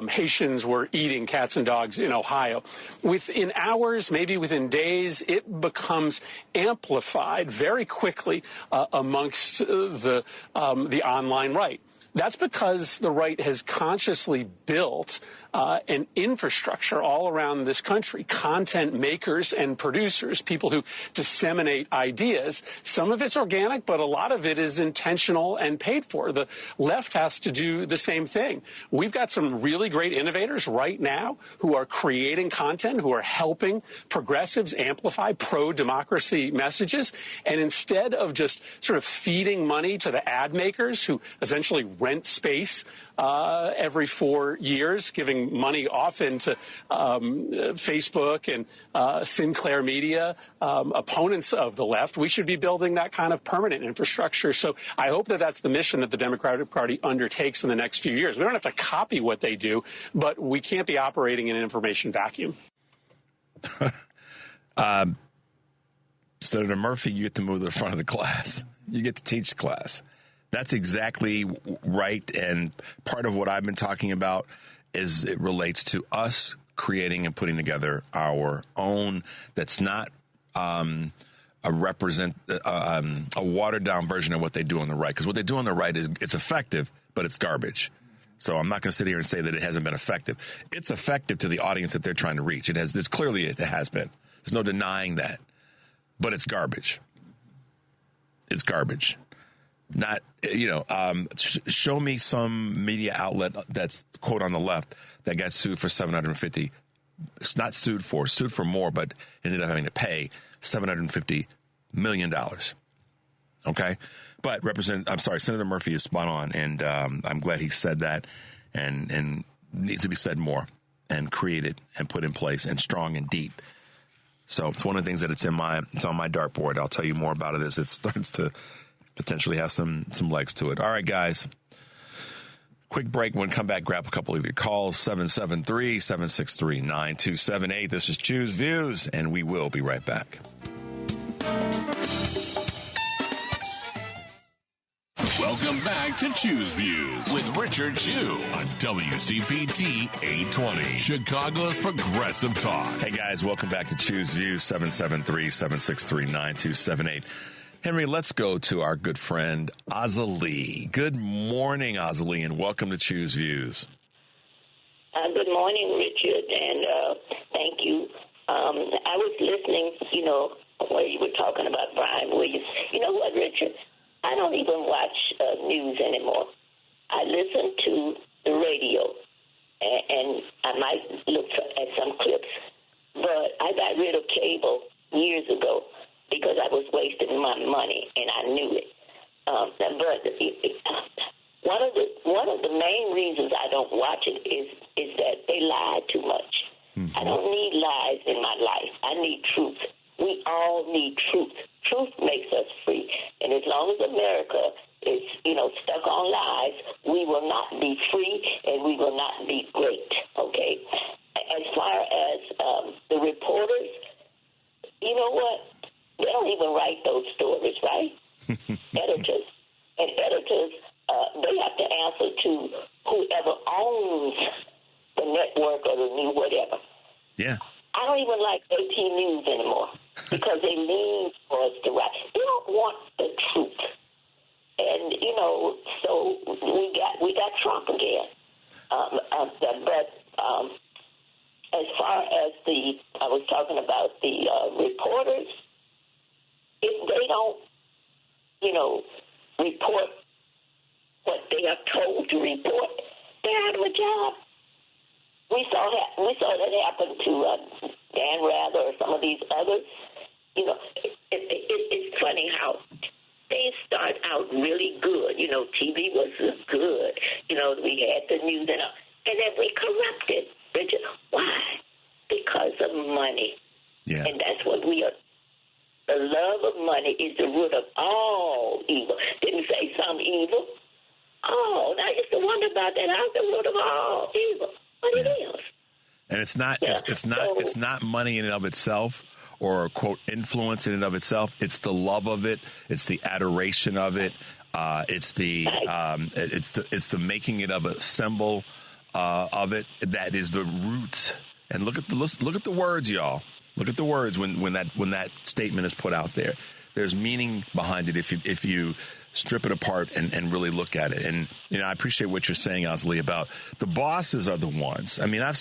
Haitians were eating cats and dogs in Ohio, within hours, maybe within days, it becomes amplified very quickly amongst the online right. That's because the right has consciously built an infrastructure all around this country, content makers and producers, people who disseminate ideas. Some of it's organic, but a lot of it is intentional and paid for. The left has to do the same thing. We've got some really great innovators right now who are creating content, who are helping progressives amplify pro-democracy messages. And instead of just sort of feeding money to the ad makers who essentially rent space every 4 years, giving money often to Facebook and Sinclair Media, opponents of the left, we should be building that kind of permanent infrastructure. So I hope that that's the mission that the Democratic Party undertakes in the next few years. We don't have to copy what they do, but we can't be operating in an information vacuum. Senator Murphy, you get to move to the front of the class. You get to teach class. That's exactly right. And part of what I've been talking about is it relates to us creating and putting together our own, that's not a watered down version of what they do on the right. Because what they do on the right is it's effective, but it's garbage. So I'm not going to sit here and say that it hasn't been effective. It's effective to the audience that they're trying to reach. It has been. There's no denying that. But it's garbage. It's garbage. Not, show me some media outlet that's, quote, on the left that got sued for $750. It's not sued for more, but ended up having to pay $750 million. Okay? But Senator Murphy is spot on, and I'm glad he said that, and needs to be said more and created and put in place and strong and deep. So it's one of the things that it's on my dartboard. I'll tell you more about it as it starts to potentially have some legs to it. All right, guys. Quick break. When we come back, grab a couple of your calls. 773-763-9278. This is Choose Views, and we will be right back. Welcome back to Choose Views with Richard Chu on WCPT 820, Chicago's Progressive Talk. Hey, guys. Welcome back to Choose Views. 773-763-9278. Henry, let's go to our good friend, Azalee. Good morning, Azalee, and welcome to Choose Views. Good morning, Richard, and thank you where you were talking about Brian Williams. You know what, Richard? I don't even watch news anymore. I listen to the radio, and I might look at some clips. But I got rid of cable years ago because I was wasting my money, and I knew it. But one of the main reasons I don't watch it is that they lie too much. Mm-hmm. I don't need lies in my life. I need truth. We all need truth. Truth makes us free. And as long as America is, stuck on lies, we will not be free and we will not be great, okay? As far as the reporters, you know what? They don't even write those stories, right? Editors. And editors, they have to answer to whoever owns the network or the new whatever. Yeah. I don't even like AP News anymore because they lean for us to write. They don't want the truth. And, so we got Trump again. But as far as I was talking about the reporters, if they don't, report what they are told to report, they're out of a job. We saw that happen to Dan Rather or some of these others. It's funny how they start out really good. TV was good. We had the news and then we corrupted. Richard, why? Because of money. Yeah. And that's what we are. The love of money is the root of all evil. Didn't say some evil. Oh, I used to wonder about that. How's the root of all evil? But it is. And it's not. Yeah. It's not money in and of itself, or quote influence in and of itself. It's the love of it. It's the adoration of it. It's the making it of a symbol of it. That is the root. And look at the words, y'all. Look at the words when that statement is put out there. There's meaning behind it if you strip it apart and really look at it. And I appreciate what you're saying, Azali, about the bosses are the ones. I mean, I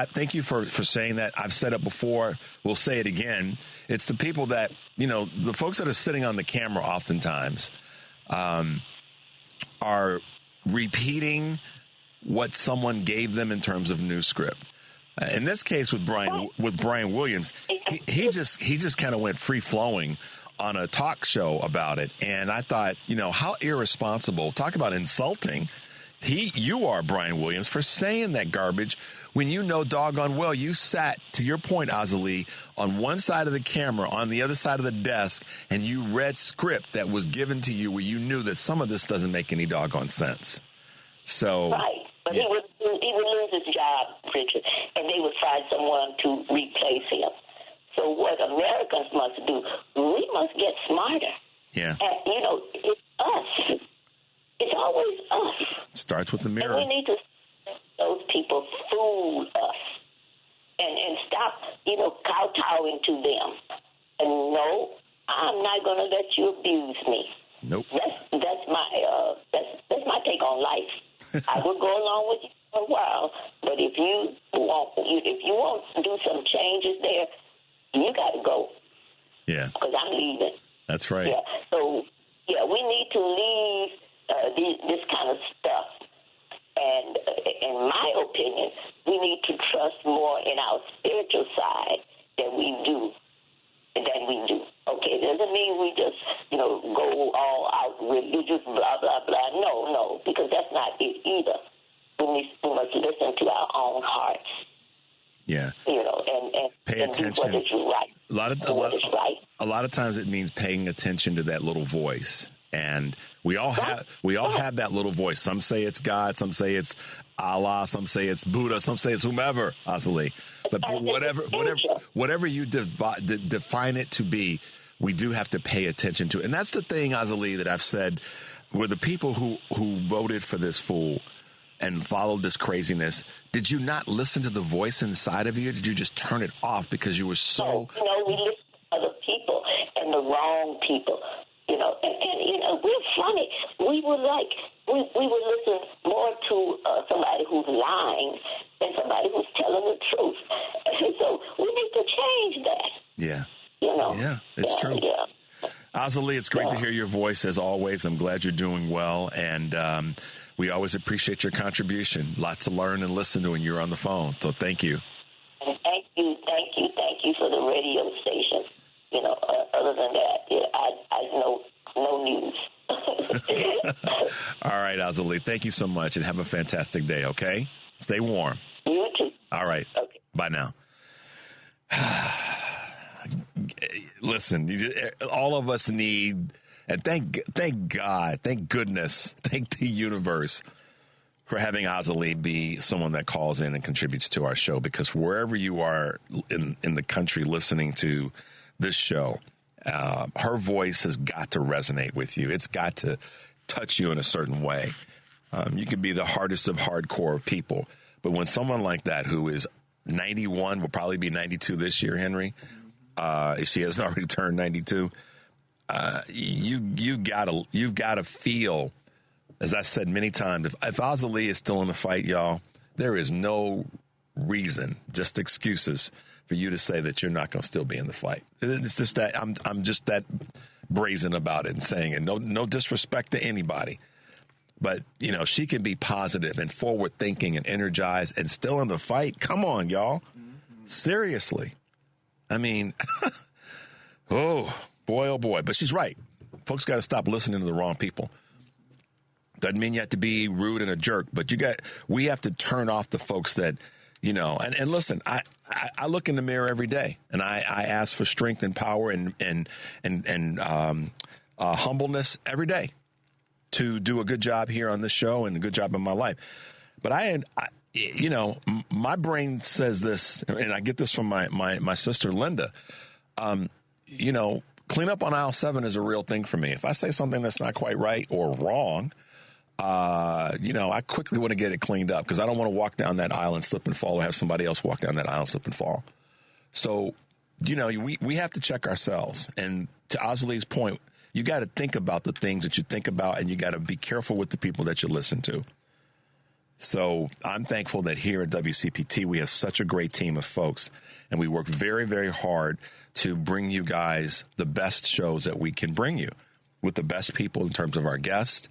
thank you for saying that. I've said it before. We'll say it again. It's the people that the folks that are sitting on the camera oftentimes are repeating what someone gave them in terms of news script. In this case with Brian Williams, he just kind of went free flowing on a talk show about it, and I thought, how irresponsible! Talk about insulting. You are Brian Williams for saying that garbage when doggone well you sat, to your point, Azali, on one side of the camera, on the other side of the desk, and you read script that was given to you where you knew that some of this doesn't make any doggone sense. So right, but yeah. He would lose his job, Richard, and they would find someone to replace him. So what Americans must do, we must get smarter. Yeah. And, it's us. It's always us. It starts with the mirror. And we need to let those people fool us and stop, kowtowing to them. And no, I'm not going to let you abuse me. Nope. That's my take on life. I will go along with you for a while, but if you want to do some changes there, you got to go. Yeah. Because I'm leaving. That's right. Yeah. So, we need to leave this kind of stuff. And in my opinion, we need to trust more in our spiritual side than we do. Okay, it doesn't mean we just, go all out religious, blah, blah, blah. No, because that's not it either. We must listen to our own hearts. Yeah. And pay attention. Do what is right. A lot of times it means paying attention to that little voice. And we all have that little voice. Some say it's God, some say it's Allah, some say it's Buddha, some say it's whomever, Azali. But whatever you define it to be, we do have to pay attention to it. And that's the thing, Azali, that I've said, were the people who voted for this fool and followed this craziness, did you not listen to the voice inside of you? Did you just turn it off because you were so... No, we listen to other people and the wrong people. And we're funny. We would listen more to somebody who's lying than somebody who's telling the truth. So we need to change that. Yeah. Yeah, it's true. Yeah. Azalee, it's great to hear your voice as always. I'm glad you're doing well, and we always appreciate your contribution. Lots to learn and listen to when you're on the phone. So thank you. Thank you for the radio station. Other than that, I know no news. All right, Azalee, thank you so much, and have a fantastic day, okay? Stay warm. You too. All right. Okay. Bye now. Listen, all of us need, and thank God, thank goodness, thank the universe for having Azalee be someone that calls in and contributes to our show, because wherever you are in the country listening to this show, her voice has got to resonate with you. It's got to touch you in a certain way. You could be the hardest of hardcore people, but when someone like that, who is 91, will probably be 92 this year, Henry, if she hasn't already turned 92, you've got to feel, as I said many times, if Azalee is still in the fight, y'all, there is no reason, just excuses for you to say that you're not going to still be in the fight. It's just that I'm just that brazen about it and saying it. No disrespect to anybody, but she can be positive and forward thinking and energized and still in the fight. Come on, y'all. Seriously. I mean, oh boy. But she's right. Folks got to stop listening to the wrong people. Doesn't mean you have to be rude and a jerk, but we have to turn off the folks that, and listen, I look in the mirror every day and I ask for strength and power and humbleness every day to do a good job here on this show and a good job in my life. But my brain says this, and I get this from my sister, Linda, clean up on aisle 7 is a real thing for me. If I say something that's not quite right or wrong, I quickly want to get it cleaned up because I don't want to walk down that aisle and slip and fall or have somebody else walk down that aisle and slip and fall. So, we have to check ourselves. And to Azalee's point, you got to think about the things that you think about, and you got to be careful with the people that you listen to. So I'm thankful that here at WCPT, we have such a great team of folks, and we work very, very hard to bring you guys the best shows that we can bring you with the best people in terms of our guests.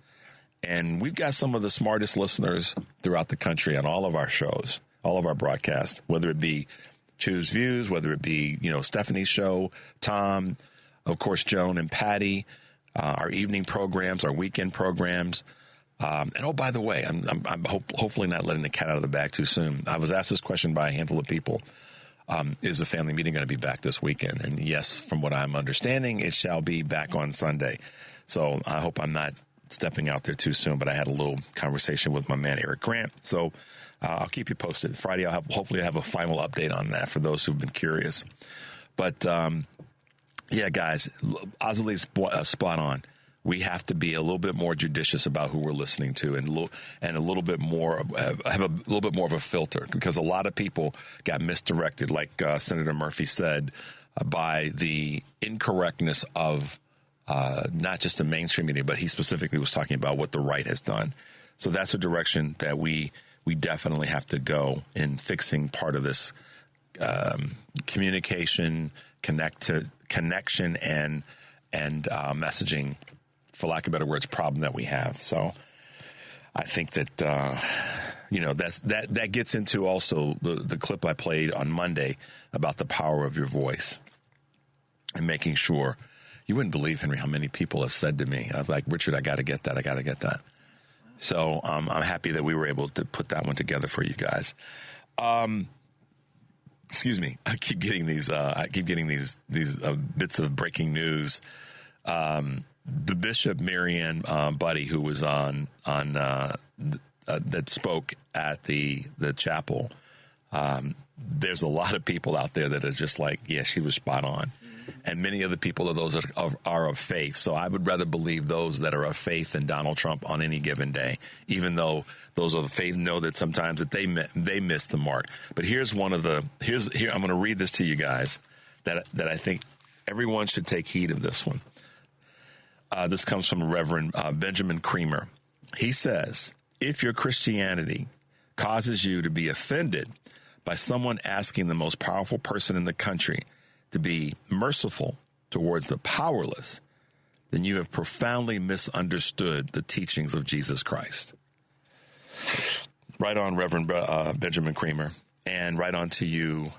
And we've got some of the smartest listeners throughout the country on all of our shows, all of our broadcasts, whether it be Choose Views, whether it be, Stephanie's show, Tom, of course, Joan and Patty, our evening programs, our weekend programs. And oh, by the way, I'm hopefully not letting the cat out of the bag too soon. I was asked this question by a handful of people. Is the family meeting going to be back this weekend? And yes, from what I'm understanding, it shall be back on Sunday. So I hope I'm not stepping out there too soon, but I had a little conversation with my man, Eric Grant. So I'll keep you posted. Friday, hopefully have a final update on that for those who've been curious. But yeah, guys, Azalee's spot on. We have to be a little bit more judicious about who we're listening to, and a little bit more have a little bit more of a filter, because a lot of people got misdirected, like Senator Murphy said, by the incorrectness of not just the mainstream media, but he specifically was talking about what the right has done. So that's a direction that we definitely have to go in fixing part of this communication, connection, and messaging, for lack of better words, problem that we have. So I think that, that gets into also the clip I played on Monday about the power of your voice and making sure. You wouldn't believe, Henry, how many people have said to me, I was like, Richard, I got to get that. I got to get that. So I'm happy that we were able to put that one together for you guys. Excuse me. I keep getting these bits of breaking news. The Bishop Marianne Buddy, who was on that spoke at the chapel. There's a lot of people out there that are just like, yeah, she was spot on. And many of the people of those are of faith. So I would rather believe those that are of faith than Donald Trump on any given day, even though those of faith know that sometimes that they miss the mark. But here's one of the here I'm going to read this to you guys that I think everyone should take heed of this one. This comes from Reverend Benjamin Creamer. He says, if your Christianity causes you to be offended by someone asking the most powerful person in the country to be merciful towards the powerless, then you have profoundly misunderstood the teachings of Jesus Christ. Right on, Reverend Benjamin Creamer, and right on to you,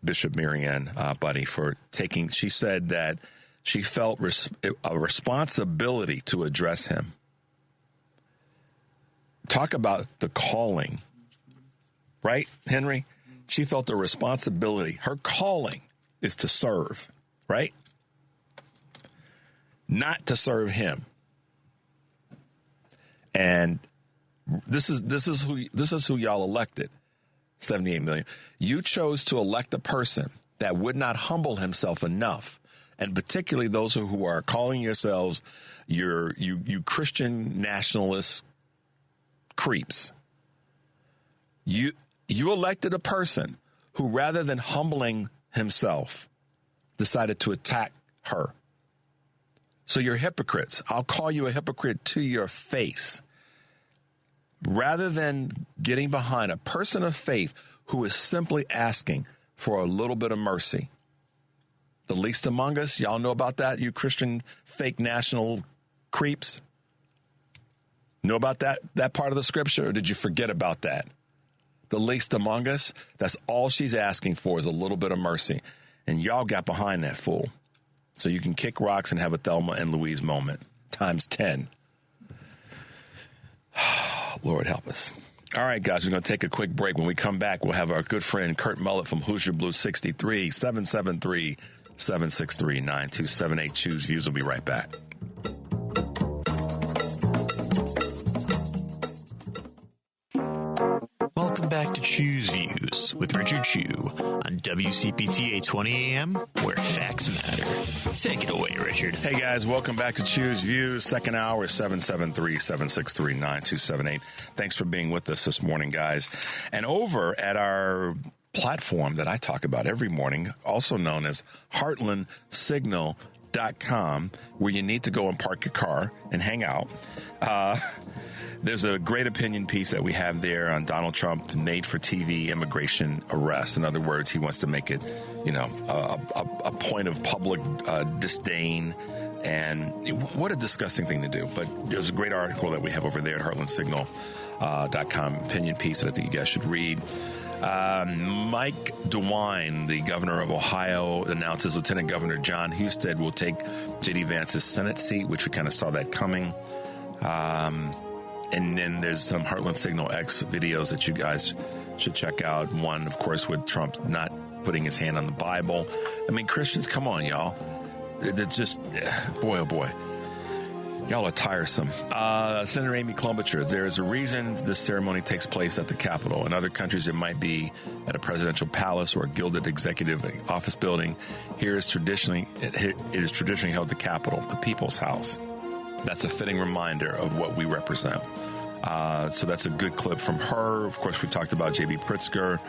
Bishop Marianne Buddy, for taking, she said that she felt a responsibility to address him. Talk about the calling, right, Henry? She felt a responsibility. Her calling is to serve, right? Not to serve him. And this is who y'all elected. 78 million. You chose to elect a person that would not humble himself enough, and particularly those who are calling yourselves you Christian nationalist creeps. You elected a person who, rather than humbling himself, decided to attack her. So you're hypocrites. I'll call you a hypocrite to your face. Rather than getting behind a person of faith who is simply asking for a little bit of mercy. The least among us, y'all know about that, you Christian fake national creeps? Know about that part of the scripture, or did you forget about that? The least among us, that's all she's asking for is a little bit of mercy. And y'all got behind that fool. So you can kick rocks and have a Thelma and Louise moment times 10. Lord help us. All right, guys, we're going to take a quick break. When we come back, we'll have our good friend Kurt Mullet from Hoosier Blue 63, 773-763-9278. Choose Views. We'll be right back. Welcome back to Choose Views with Richard Chew on WCPT 820 AM, where facts matter. Take it away, Richard. Hey, guys, welcome back to Choose Views. Second hour, 773-763-9278. Thanks for being with us this morning, guys. And over at our platform that I talk about every morning, also known as HeartlandSignal.com, where you need to go and park your car and hang out. There's a great opinion piece that we have there on Donald Trump made for TV immigration arrest. In other words, he wants to make it, a point of public disdain. And what a disgusting thing to do. But there's a great article that we have over there at HeartlandSignal.com, opinion piece that I think you guys should read. Mike DeWine, the governor of Ohio, announces Lieutenant Governor John Husted will take J.D. Vance's Senate seat, which we kind of saw that coming. And then there's some Heartland Signal X videos that you guys should check out. One, of course, with Trump not putting his hand on the Bible. I mean, Christians, come on, y'all. They're just, boy, oh boy. Y'all are tiresome. Senator Amy Klobuchar, there is a reason this ceremony takes place at the Capitol. In other countries, it might be at a presidential palace or a gilded executive office building. Here is traditionally, it is traditionally held at the Capitol, the People's House. That's a fitting reminder of what we represent. So that's a good clip from her. Of course, we talked about J.B. Pritzker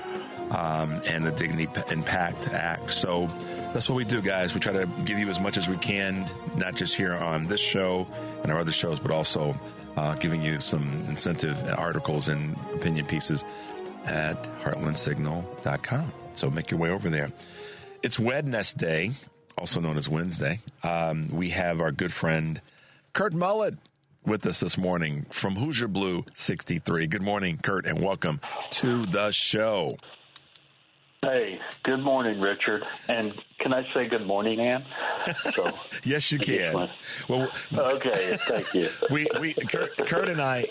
and the Dignity Impact Act. So that's what we do, guys. We try to give you as much as we can, not just here on this show and our other shows, but also giving you some incentive articles and opinion pieces at heartlandsignal.com. So make your way over there. It's Wednesday, also known as Wednesday. We have our good friend Kurt Mullet with us this morning from Hoosier Blue 63. Good morning, Kurt, and welcome to the show. Hey, good morning, Richard. And can I say good morning, Ann? So, yes, you can. Well, okay, thank you. Kurt and I,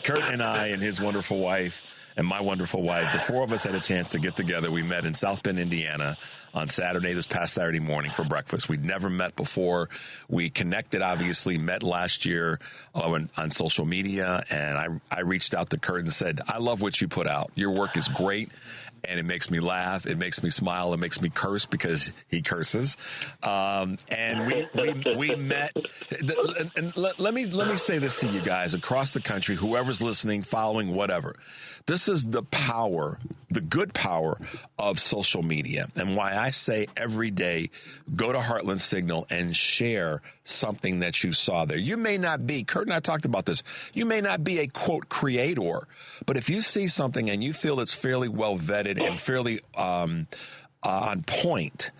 and his wonderful wife, and my wonderful wife, the four of us had a chance to get together. We met in South Bend, Indiana on Saturday, this past Saturday morning for breakfast. We'd never met before. We connected, obviously, met last year on social media, and I reached out to Kurt and said, I love what you put out. Your work is great. And it makes me laugh. It makes me smile. It makes me curse because he curses. And we met. And let me say this to you guys across the country, whoever's listening, following, whatever. This is the power, the good power of social media, and why I say every day, go to Heartland Signal and share something that you saw there. You may not be, Kurt and I talked about this, you may not be a, quote, creator, but if you see something and you feel it's fairly well vetted and fairly on point,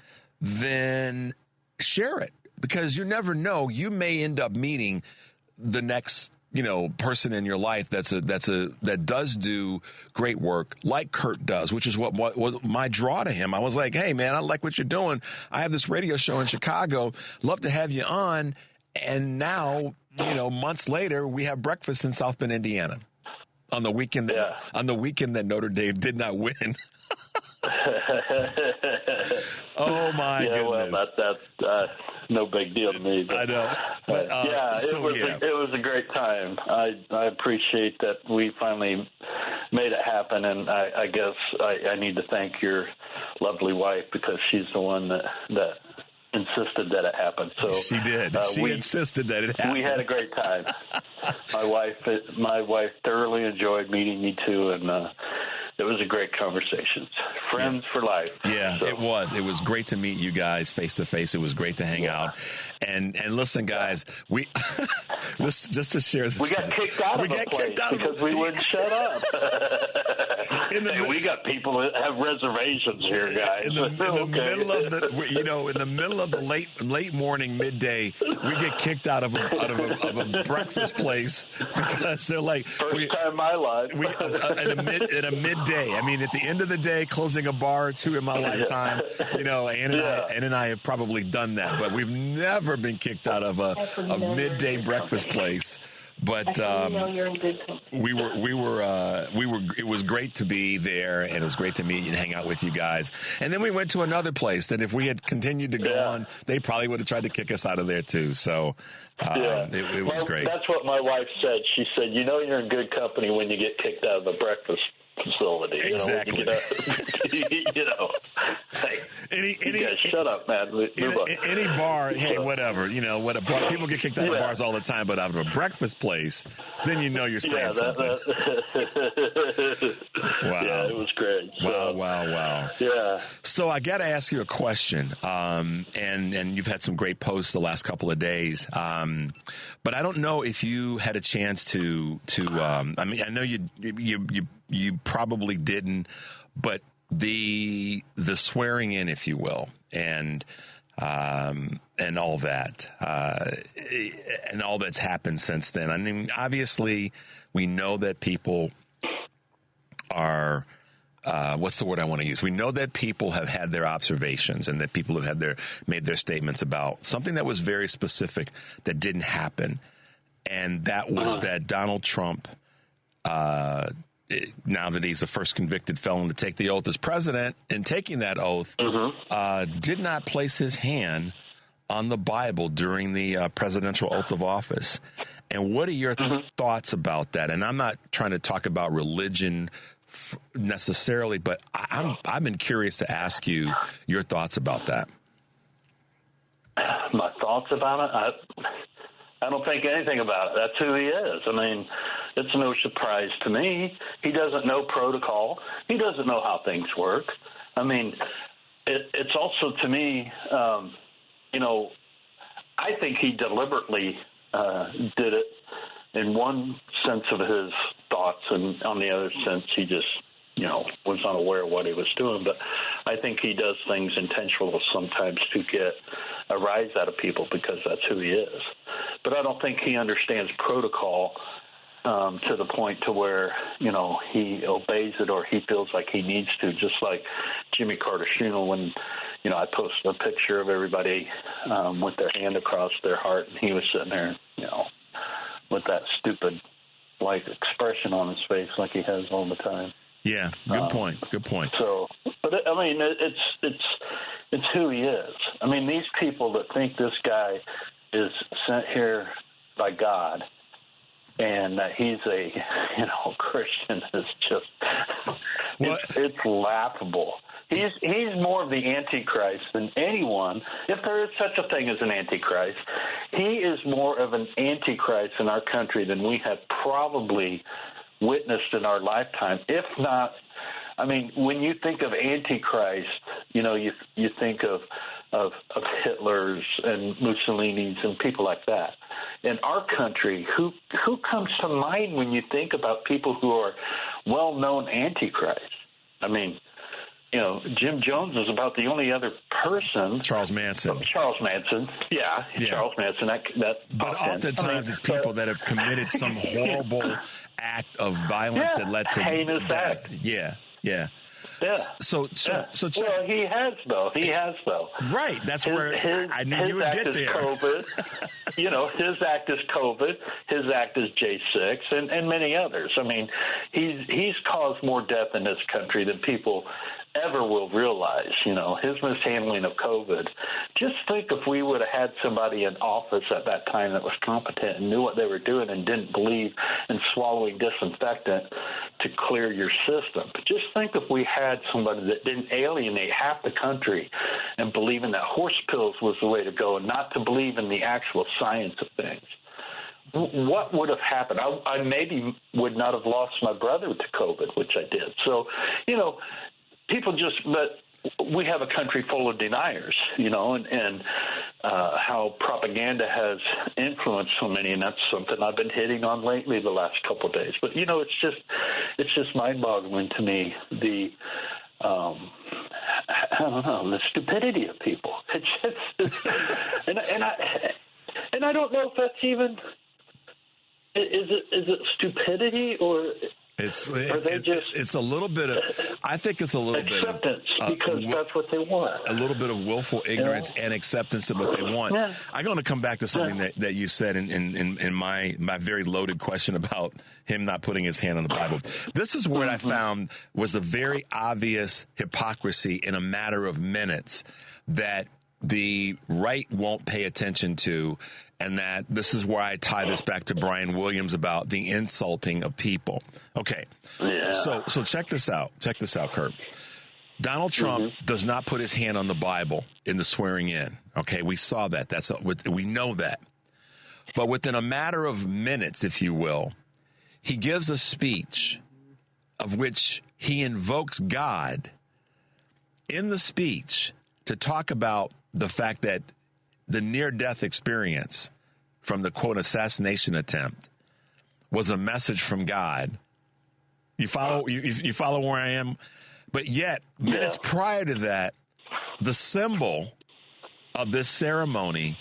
then share it, because you never know. You may end up meeting the next, person in your life that does do great work like Kurt does, which is what was my draw to him. I was like, hey, man, I like what you're doing. I have this radio show in Chicago. Love to have you on. And now, months later, we have breakfast in South Bend, Indiana on the weekend that Notre Dame did not win. Oh my goodness! Well, that's no big deal to me. But, I know, but it was a great time. I appreciate that we finally made it happen, and I guess I need to thank your lovely wife, because she's the one that insisted that it happened. So she did. She insisted that it happened. We had a great time. My wife thoroughly enjoyed meeting me too, and it was a great conversation. Friends for life. Yeah, so. It was. It was great to meet you guys face to face. It was great to hang out. And listen, guys, we just to share this. We got kicked out of the place because we wouldn't shut up. We got people that have reservations here, guys. In the middle of the late morning, midday, we get kicked out of a breakfast place because they're like first time in my life. At a midday. I mean, at the end of the day, closing a bar or two in my lifetime, Ann and I have probably done that, but we've never been kicked out of a midday breakfast place. But we were. It was great to be there, and it was great to meet you and hang out with you guys. And then we went to another place that if we had continued to go on, they probably would have tried to kick us out of there too. So it was great. That's what my wife said. She said, "You're in good company when you get kicked out of the breakfast facility." Exactly. Hey, you guys shut up, man. Move on. Any bar, hey, whatever. People get kicked out of bars all the time, but out of a breakfast place, then you're saying something. Wow. Yeah, it was great. So, wow. Yeah. So I got to ask you a question, and you've had some great posts the last couple of days, but I don't know if you had a chance to. I know you probably didn't, but the swearing in, if you will, and all that, and all that's happened since then. I mean, obviously, we know that people are. What's the word I want to use? We know that people have had their observations and that people have made their statements about something that was very specific that didn't happen, and that was that Donald Trump. Now that he's the first convicted felon to take the oath as president, and taking that oath, did not place his hand on the Bible during the presidential oath of office. And what are your thoughts about that? And I'm not trying to talk about religion necessarily, but I've been curious to ask you your thoughts about that. My thoughts about it? I don't think anything about it. That's who he is. I mean, it's no surprise to me. He doesn't know protocol. He doesn't know how things work. I mean, it's also, to me, I think he deliberately did it in one sense of his thoughts, and on the other sense, he just, was unaware of what he was doing. But I think he does things intentionally sometimes to get a rise out of people because that's who he is. But I don't think he understands protocol to the point to where, he obeys it or he feels like he needs to, just like Jimmy Carter Funeral when, I posted a picture of everybody with their hand across their heart, and he was sitting there, with that stupid, expression on his face like he has all the time. Yeah, good point. Good point. So, but it's who he is. I mean, these people that think this guy is sent here by God and that he's a, Christian is just, it's laughable. He's more of the Antichrist than anyone. If there is such a thing as an Antichrist, he is more of an Antichrist in our country than we have probably witnessed in our lifetime. If not, I mean, when you think of Antichrist, you think of Hitler's and Mussolini's and people like that. In our country, who comes to mind when you think about people who are well-known Antichrists? I mean, Jim Jones is about the only other person. Charles Manson. Charles Manson. Yeah. Charles Manson. But oftentimes it's people that have committed some horrible act of violence that led to heinous death. act. Yeah. So check. Well, he has though. Right. That's where I knew you would get there. COVID. His act is COVID. His act is J6, and many others. I mean, he's caused more death in this country than people ever will realize. His mishandling of COVID. Just think if we would have had somebody in office at that time that was competent and knew what they were doing and didn't believe in swallowing disinfectant to clear your system. But just think if we had somebody that didn't alienate half the country and believing that horse pills was the way to go and not to believe in the actual science of things. What would have happened? I maybe would not have lost my brother to COVID, which I did. So, but we have a country full of deniers, and how propaganda has influenced so many, and that's something I've been hitting on lately the last couple of days. But it's just mind-boggling to me I don't know, the stupidity of people. And I don't know if that's even is it stupidity or. It's a little bit of, I think it's a little bit of acceptance because that's what they want. A little bit of willful ignorance and acceptance of what they want. Yeah. I'm going to come back to something that you said in my very loaded question about him not putting his hand on the Bible. This is what I found was a very obvious hypocrisy in a matter of minutes that the right won't pay attention to, and that this is where I tie this back to Brian Williams about the insulting of people. Okay. Yeah. So check this out. Check this out, Kurt. Donald Trump does not put his hand on the Bible in the swearing in. Okay. We saw that. We know that. But within a matter of minutes, if you will, he gives a speech of which he invokes God in the speech to talk about the fact that the near-death experience from the, quote, assassination attempt was a message from God. You follow you follow where I am? But yet, minutes prior to that, the symbol of this ceremony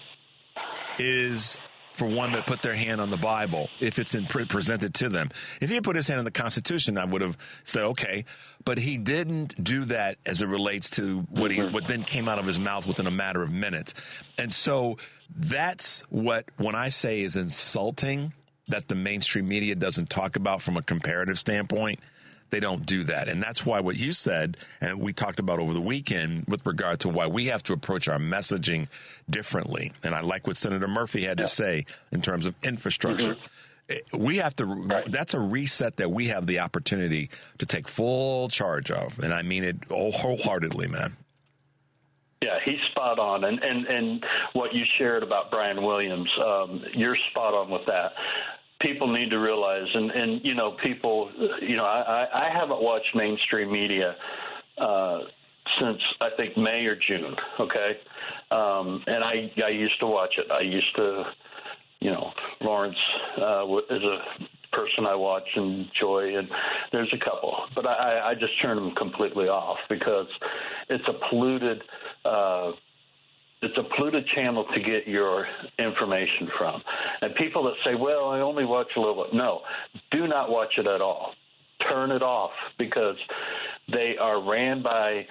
is for one that put their hand on the Bible, if it's presented to them. If he had put his hand on the Constitution, I would have said, okay. But he didn't do that as it relates to what then came out of his mouth within a matter of minutes. And so that's what, when I say is insulting, that the mainstream media doesn't talk about from a comparative standpoint, they don't do that. And that's why what you said, and we talked about over the weekend with regard to why we have to approach our messaging differently. And I like what Senator Murphy had to say in terms of infrastructure. We have to, that's a reset that we have the opportunity to take full charge of. And I mean it wholeheartedly, man. Yeah, he's spot on. And what you shared about Brian Williams, you're spot on with that. People need to realize, and people, I haven't watched mainstream media since, I think, May or June, okay? And I used to watch it. I used to, Lawrence is a person I watch and enjoy, and there's a couple. But I just turn them completely off because it's a polluted channel to get your information from. And people that say, well, I only watch a little bit. No, do not watch it at all. Turn it off because they are ran by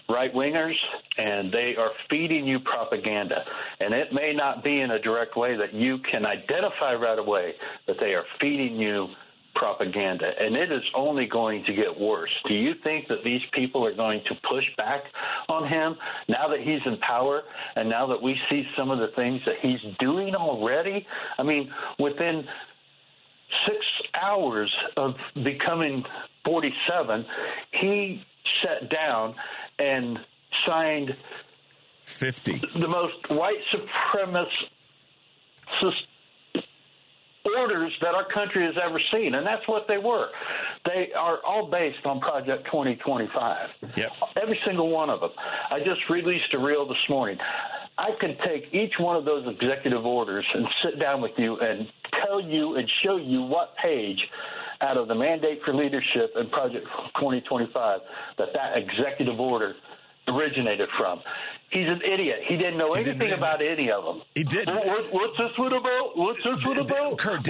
right-wingers and they are feeding you propaganda. And it may not be in a direct way that you can identify right away that they are feeding you propaganda, and it is only going to get worse. Do you think that these people are going to push back on him now that he's in power and now that we see some of the things that he's doing already? I mean, within 6 hours of becoming 47, he sat down and signed 50 the most white supremacist orders that our country has ever seen, and that's what they were. They are all based on Project 2025. Yep. Every single one of them. I just released a reel this morning. I could take each one of those executive orders and sit down with you and tell you and show you what page out of the mandate for leadership and Project 2025 that executive order originated from. He's an idiot. He didn't know anything about any of them. He didn't. What's this one about? What's this one about? Kurt,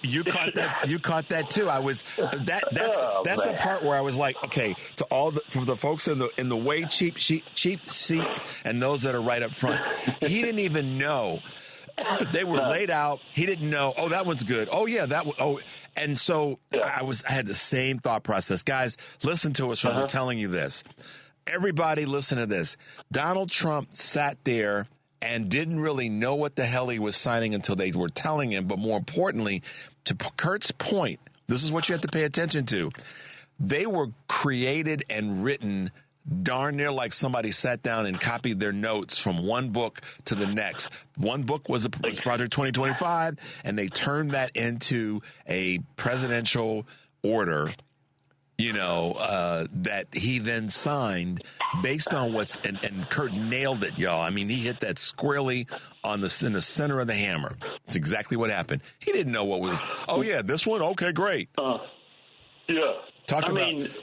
you caught that. You caught that too. I was that's the part where I was like, okay, for the folks in the way cheap seats and those that are right up front, he didn't even know. They were laid out. He didn't know. Oh, that one's good. Oh, yeah, that one. Oh, and so I had the same thought process. Guys, listen to us when we're telling you this. Everybody listen to this. Donald Trump sat there and didn't really know what the hell he was signing until they were telling him. But more importantly, to Kurt's point, this is what you have to pay attention to. They were created and written darn near like somebody sat down and copied their notes from one book to the next. One book was Project 2025, and they turned that into a presidential order, that he then signed based on and Kurt nailed it, y'all. I mean, he hit that squarely in the center of the hammer. It's exactly what happened. He didn't know what was, oh, yeah, this one? Okay, great. Yeah.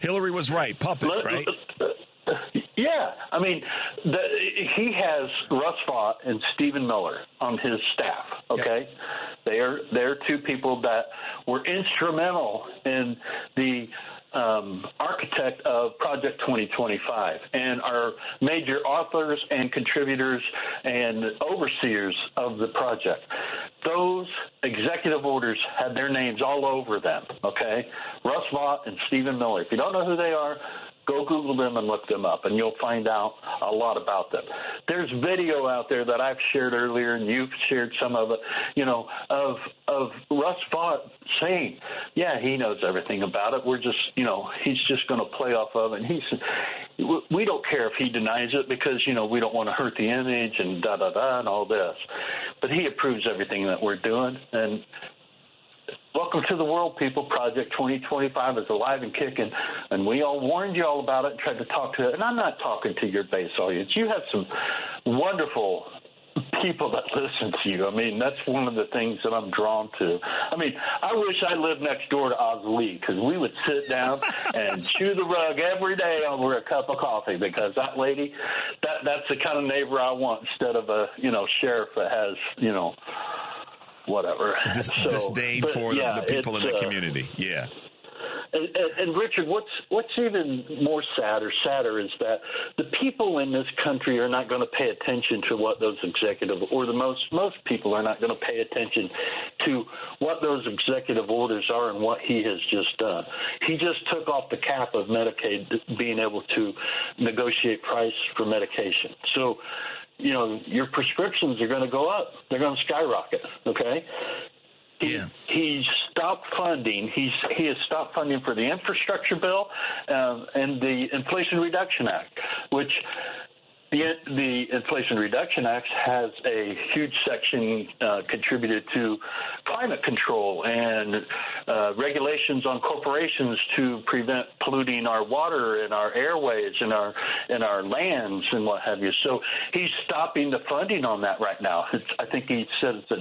Hillary was right. Puppet, right? Yeah, I mean, he has Russ Vought and Stephen Miller on his staff. Okay, they're two people that were instrumental in the architect of Project 2025 and are major authors and contributors and overseers of the project. Those executive orders had their names all over them. Okay, Russ Vought and Stephen Miller. If you don't know who they are, go Google them and look them up, and you'll find out a lot about them. There's video out there that I've shared earlier, and you've shared some of it, of Russ Vought saying, yeah, he knows everything about it. We're just, he's just going to play off of it. And we don't care if he denies it because, we don't want to hurt the image and da-da-da and all this. But he approves everything that we're doing, and welcome to the world, people. Project 2025 is alive and kicking, and we all warned you all about it and tried to talk to it. And I'm not talking to your base audience. You have some wonderful people that listen to you. I mean, that's one of the things that I'm drawn to. I mean, I wish I lived next door to Ozzie, because we would sit down and chew the rug every day over a cup of coffee, because that lady, that's the kind of neighbor I want instead of a, sheriff that has, whatever. Disdain for the people in the community. Yeah. And Richard, what's even more sadder is that the people in this country are not going to pay attention to what those most people are not going to pay attention to what those executive orders are and what he has just done. He just took off the cap of Medicaid being able to negotiate price for medication. So, your prescriptions are going to go up. They're going to skyrocket, okay? He stopped funding. He has stopped funding for the infrastructure bill and the Inflation Reduction Act, which the Inflation Reduction Act has a huge section contributed to climate control and regulations on corporations to prevent polluting our water and our airways and our lands and what have you. So he's stopping the funding on that right now. I think he said it's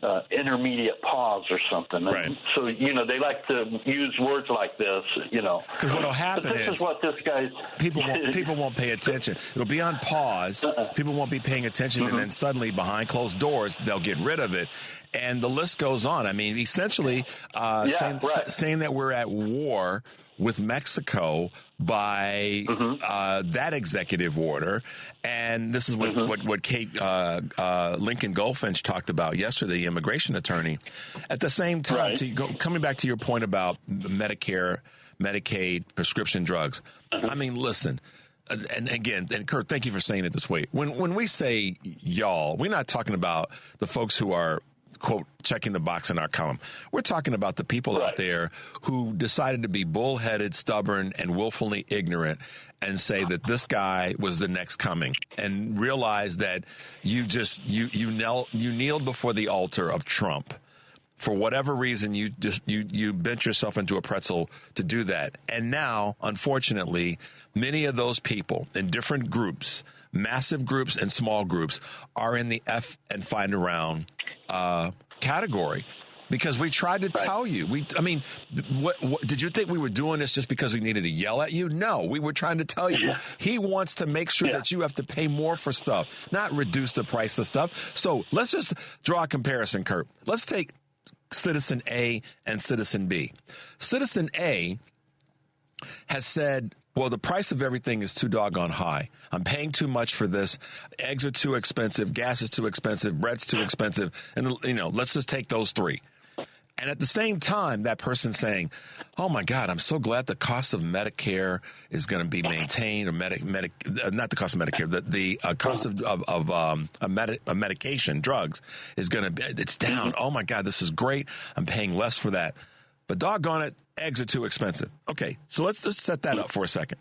an intermediate pause or something. Right. And so they like to use words like this. Because what will happen is what this guy people won't pay attention. It'll be on pause. People won't be paying attention, and then suddenly behind closed doors they'll get rid of it, and the list goes on. I mean, essentially saying that we're at war with Mexico by that executive order, and this is what Kate Lincoln Goldfinch talked about yesterday, the immigration attorney. At the same time, coming back to your point about Medicare, Medicaid, prescription drugs. I mean, listen. And again, and Kurt, thank you for saying it this way. When we say y'all, we're not talking about the folks who are, quote, checking the box in our column. We're talking about the people out there who decided to be bullheaded, stubborn, and willfully ignorant and say that this guy was the next coming, and realize that you kneeled before the altar of Trump. For whatever reason, you bent yourself into a pretzel to do that. And now, unfortunately, many of those people in different groups, massive groups and small groups, are in the F and find around category. Because we tried to tell you. What did you think we were doing this just because we needed to yell at you? No, we were trying to tell you. He wants to make sure that you have to pay more for stuff, not reduce the price of stuff. So let's just draw a comparison, Kurt. Let's take Citizen A and Citizen B. Citizen A has said, well, the price of everything is too doggone high. I'm paying too much for this. Eggs are too expensive. Gas is too expensive. Bread's too expensive. And, let's just take those three. And at the same time, that person's saying, oh, my God, I'm so glad the cost of Medicare is going to be maintained, or not the cost of Medicare, the cost of medication, drugs, is going to be, it's down. Oh, my God, this is great. I'm paying less for that. But doggone it, eggs are too expensive. Okay, so let's just set that up for a second.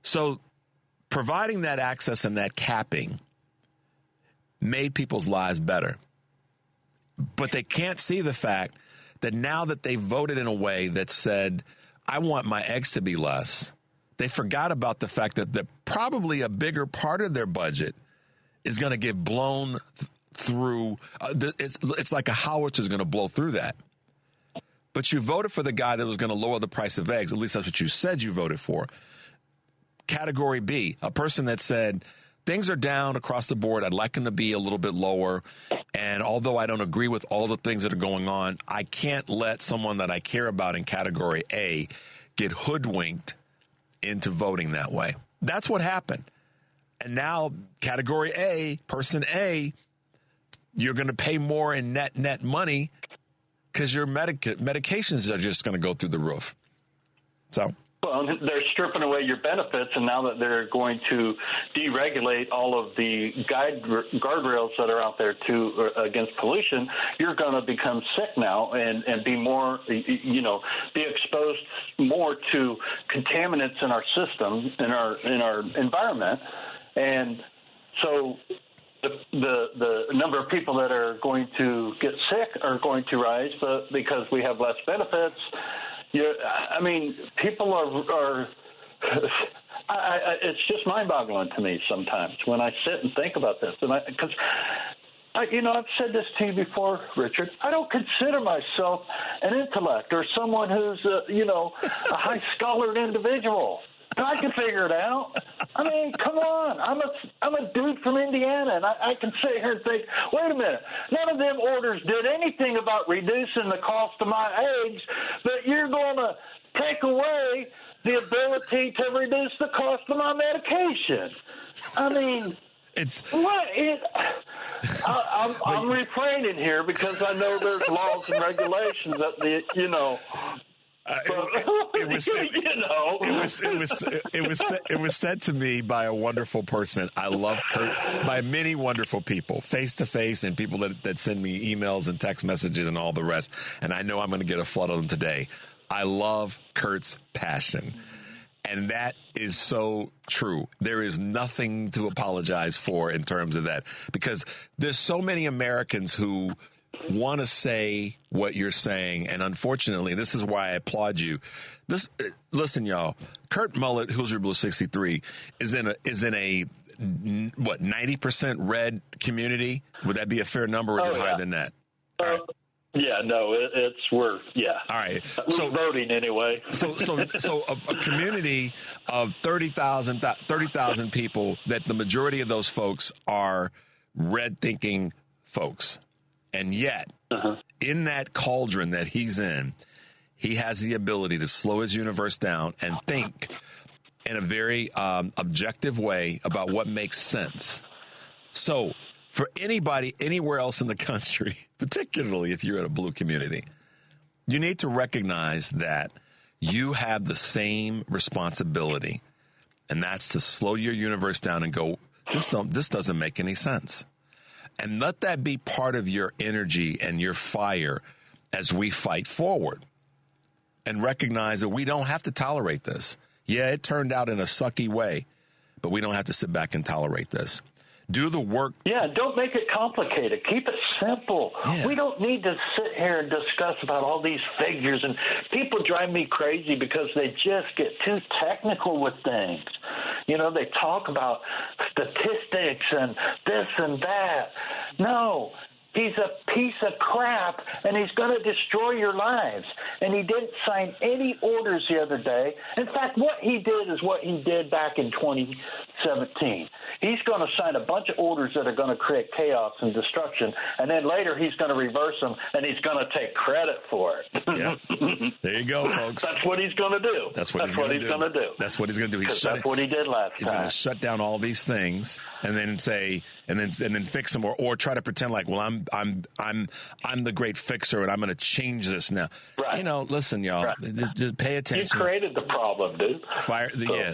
So providing that access and that capping made people's lives better. But they can't see the fact that now that they voted in a way that said, I want my eggs to be less, they forgot about the fact that probably a bigger part of their budget is going to get blown through. It's like a howitzer is going to blow through that. But you voted for the guy that was going to lower the price of eggs. At least that's what you said you voted for. Category B, a person that said, things are down across the board. I'd like them to be a little bit lower. And although I don't agree with all the things that are going on, I can't let someone that I care about in Category A get hoodwinked into voting that way. That's what happened. And now Category A, person A, you're going to pay more in net money because your medications are just going to go through the roof. So. Well, they're stripping away your benefits, and now that they're going to deregulate all of the guardrails that are out there against pollution, you're going to become sick now and be more, be exposed more to contaminants in our system, in our environment, and so the number of people that are going to get sick are going to rise, but because we have less benefits. People are it's just mind-boggling to me sometimes when I sit and think about this. And because I've said this to you before, Richard. I don't consider myself an intellect or someone who's, a high-scholared individual. I can figure it out. I mean, come on. I'm a dude from Indiana, and I can sit here and think, wait a minute, none of them orders did anything about reducing the cost of my eggs, but you're going to take away the ability to reduce the cost of my medication. I mean, I'm refraining here because I know there's laws and regulations that It was said to me by a wonderful person. I love Kurt, by many wonderful people, face to face, and people that send me emails and text messages and all the rest. And I know I'm going to get a flood of them today. I love Kurt's passion. And that is so true. There is nothing to apologize for in terms of that, because there's so many Americans who want to say what you're saying, and unfortunately, this is why I applaud you. Listen, y'all. Kurt Mullet, Hoosier Blue 63, is in a 90% red community. Would that be a fair number, or is it higher than that? Yeah, no, we're all right. So voting anyway. So a community of 30,000 people, that the majority of those folks are red thinking folks. And yet, in that cauldron that he's in, he has the ability to slow his universe down and think in a very objective way about what makes sense. So for anybody anywhere else in the country, particularly if you're in a blue community, you need to recognize that you have the same responsibility, and that's to slow your universe down and go, this doesn't make any sense. And let that be part of your energy and your fire as we fight forward. And recognize that we don't have to tolerate this. Yeah, it turned out in a sucky way, but we don't have to sit back and tolerate this. Do the work. Yeah, don't make it complicated. Keep it simple. Yeah. We don't need to sit here and discuss about all these figures. And people drive me crazy because they just get too technical with things. They talk about statistics and this and that. No, He's a piece of crap, and he's going to destroy your lives. And he didn't sign any orders the other day. In fact, what he did is what he did back in 2017. He's going to sign a bunch of orders that are going to create chaos and destruction, and then later he's going to reverse them, and he's going to take credit for it. Yeah. There you go, folks. That's what he's going to do. That's what he's going to do. That's what he's going to do. That's what he did last time. He's going to shut down all these things and then say, and then fix them, or try to pretend like, well, I'm the great fixer and I'm going to change this now. Right. You know, listen, y'all, right. just pay attention. You created the problem, dude.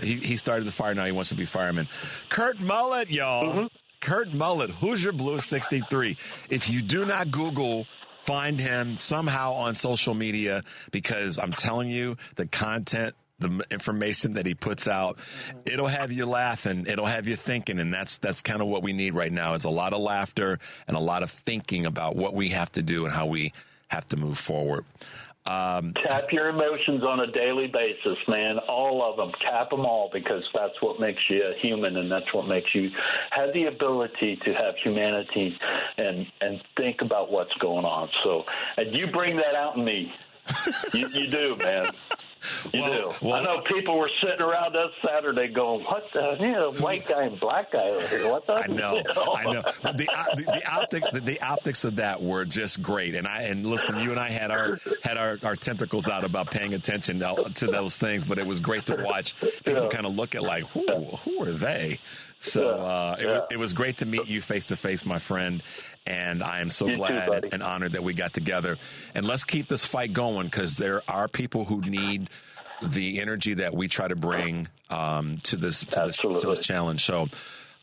He started the fire. Now he wants to be fireman. Kurt Mullet, y'all. Mm-hmm. Kurt Mullet, Hoosier Blue 63. If you do not Google, find him somehow on social media, because I'm telling you, the content, the information that he puts out, it'll have you laughing, it'll have you thinking, and that's kind of what we need right now, is a lot of laughter and a lot of thinking about what we have to do and how we have to move forward. Tap your emotions on a daily basis, man. All of them. Tap them all, because that's what makes you a human, and that's what makes you have the ability to have humanity and think about what's going on. So, and you bring that out in me. You do, man. You do. Well, I know people were sitting around us Saturday going, "What the white guy and black guy over here? What the?" I know. The optics of that were just great, and listen, you and I had our tentacles out about paying attention to those things, but it was great to watch people kind of look at like, who are they? So it was great to meet you face to face, my friend, and I am so glad and honored that we got together. And let's keep this fight going, because there are people who need the energy that we try to bring to this challenge. So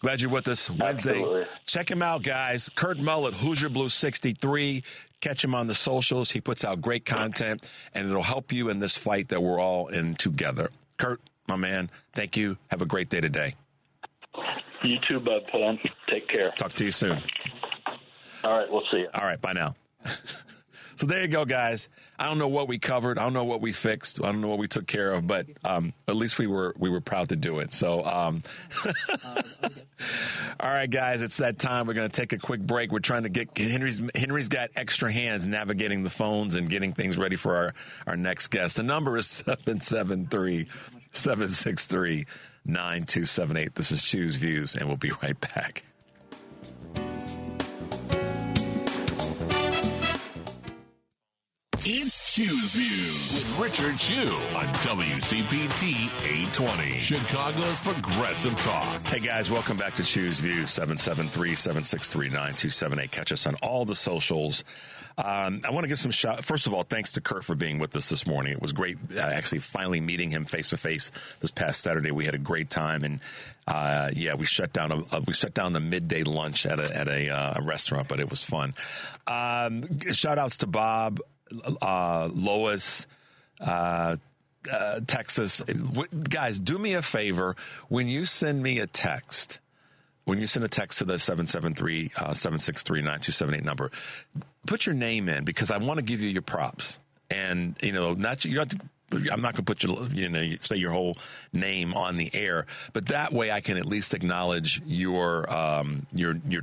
glad you're with us Wednesday. Absolutely. Check him out, guys. Kurt Mullet, Hoosier Blue 63. Catch him on the socials. He puts out great content, and it'll help you in this fight that we're all in together. Kurt, my man, thank you. Have a great day today. You too, Bud Pun. Take care. Talk to you soon. All right, we'll see you. All right, bye now. So there you go, guys. I don't know what we covered. I don't know what we fixed. I don't know what we took care of, but at least we were proud to do it. So, all right, guys, it's that time. We're going to take a quick break. We're trying to get Henry's got extra hands navigating the phones and getting things ready for our next guest. The number is 773-763-9278. This is Choose Views, and we'll be right back. It's Choose Views with Richard Chu on WCPT 820, Chicago's Progressive Talk. Hey, guys, welcome back to Choose Views, 773-763-9278. Catch us on all the socials. I want to give some shout. First of all, thanks to Kurt for being with us this morning. It was great actually finally meeting him face to face this past Saturday. We had a great time, and we shut down the midday lunch at a restaurant, but it was fun. Shout outs to Bob, Lois, Texas. Guys, do me a favor. When you send me a text, to the 773-763-9278 number, put your name in, because I want to give you your props. And, I'm not going to put say your whole name on the air, but that way I can at least acknowledge your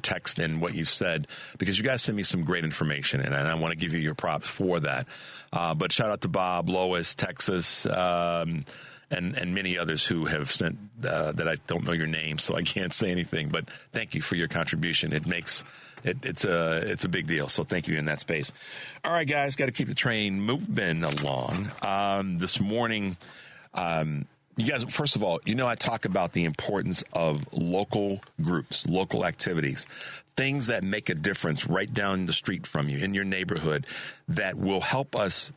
text and what you've said, because you guys send me some great information, and I want to give you your props for that. But shout out to Bob, Lois, Texas, and many others who have sent that I don't know your name, so I can't say anything. But thank you for your contribution. It makes it's a big deal. So thank you in that space. All right, guys, got to keep the train moving along. This morning, you guys, first of all, I talk about the importance of local groups, local activities, things that make a difference right down the street from you in your neighborhood that will help us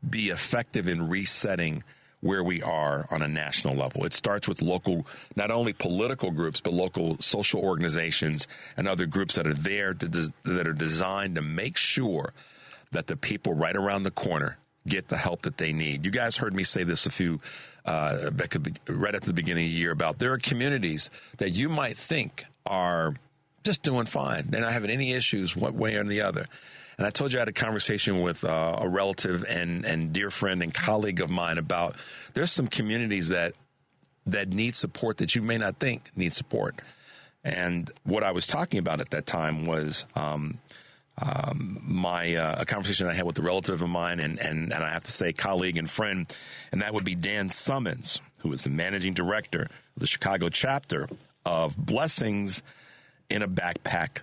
be effective in resetting where we are on a national level. It starts with local, not only political groups, but local social organizations and other groups that are there that are designed to make sure that the people right around the corner get the help that they need. You guys heard me say this right at the beginning of the year about there are communities that you might think are just doing fine. They're not having any issues one way or the other. And I told you I had a conversation with a relative and dear friend and colleague of mine about there's some communities that need support that you may not think need support. And what I was talking about at that time was a conversation I had with a relative of mine, and I have to say colleague and friend, and that would be Dan Summons, who is the managing director of the Chicago chapter of Blessings in a Backpack.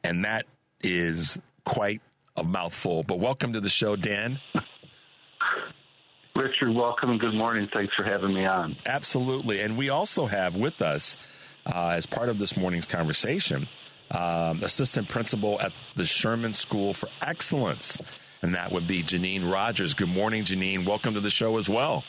And that is quite a mouthful. But welcome to the show, Dan. Richard, welcome and good morning. Thanks for having me on. Absolutely. And we also have with us, as part of this morning's conversation, assistant principal at the Sherman School for Excellence, and that would be Janine Rogers. Good morning, Janine. Welcome to the show as well.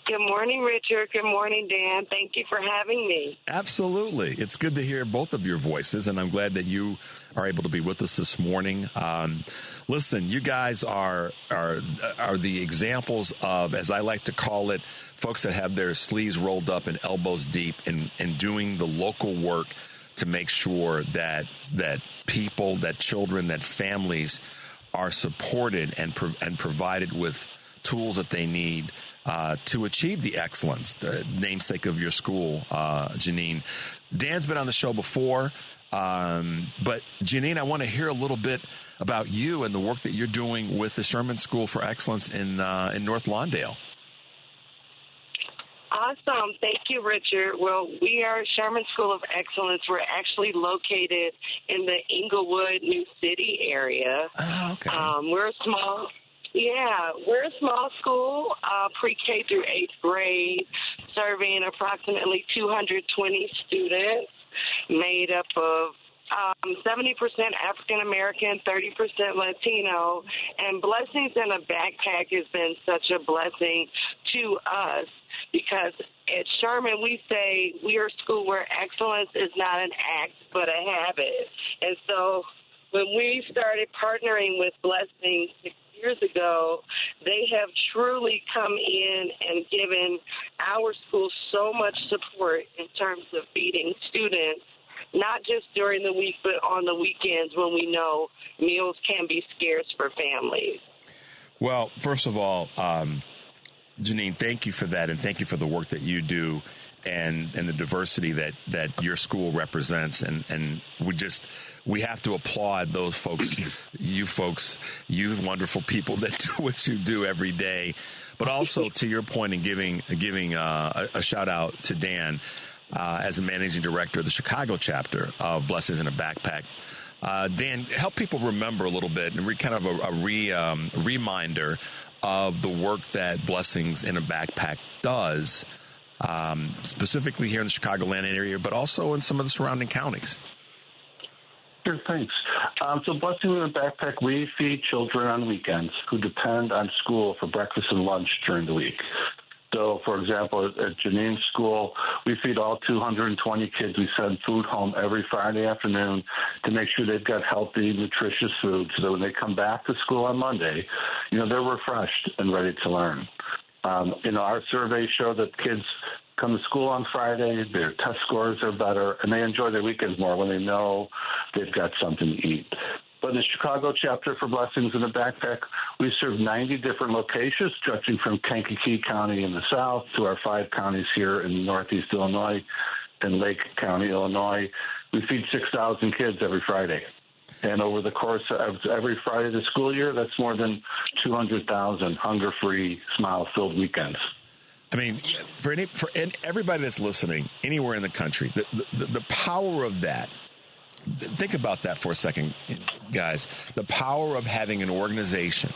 Good morning, Richard. Good morning, Dan. Thank you for having me. Absolutely. It's good to hear both of your voices, and I'm glad that you are able to be with us this morning. Listen, you guys are the examples of, as I like to call it, folks that have their sleeves rolled up and elbows deep in doing the local work to make sure that people, that children, that families are supported and provided with tools that they need to achieve the excellence, the namesake of your school, Janine. Dan's been on the show before, but Janine, I want to hear a little bit about you and the work that you're doing with the Sherman School for Excellence in North Lawndale. Awesome. Thank you, Richard. Well, we are Sherman School of Excellence. We're actually located in the Inglewood, New City area. Oh, okay. We're a small school, pre-K through 8th grade, serving approximately 220 students, made up of 70% African-American, 30% Latino, and Blessings in a Backpack has been such a blessing to us because at Sherman we say we are a school where excellence is not an act but a habit. And so when we started partnering with Blessings 6 years ago, they have truly come in and given our school so much support in terms of feeding students, not just during the week, but on the weekends when we know meals can be scarce for families. Well, first of all, Janine, thank you for that, and thank you for the work that you do and the diversity that your school represents. And we have to applaud those folks, you wonderful people that do what you do every day. But also, to your point in giving a shout out to Dan, as the managing director of the Chicago chapter of Blessings in a Backpack. Dan, help people remember a little bit and kind of a reminder of the work that Blessings in a Backpack does, specifically here in the Chicagoland area, but also in some of the surrounding counties. Sure, thanks. So Blessings in a Backpack, we feed children on weekends who depend on school for breakfast and lunch during the week. So, for example, at Janine's school, we feed all 220 kids. We send food home every Friday afternoon to make sure they've got healthy, nutritious food so that when they come back to school on Monday, they're refreshed and ready to learn. Our surveys show that kids come to school on Friday, their test scores are better, and they enjoy their weekends more when they know they've got something to eat. But in the Chicago chapter for Blessings in a Backpack, we serve 90 different locations, stretching from Kankakee County in the south to our 5 counties here in northeast Illinois and Lake County, Illinois. We feed 6,000 kids every Friday. And over the course of every Friday of the school year, that's more than 200,000 hunger-free, smile-filled weekends. I mean, for everybody that's listening anywhere in the country, the power of that, think about that for a second, guys. The power of having an organization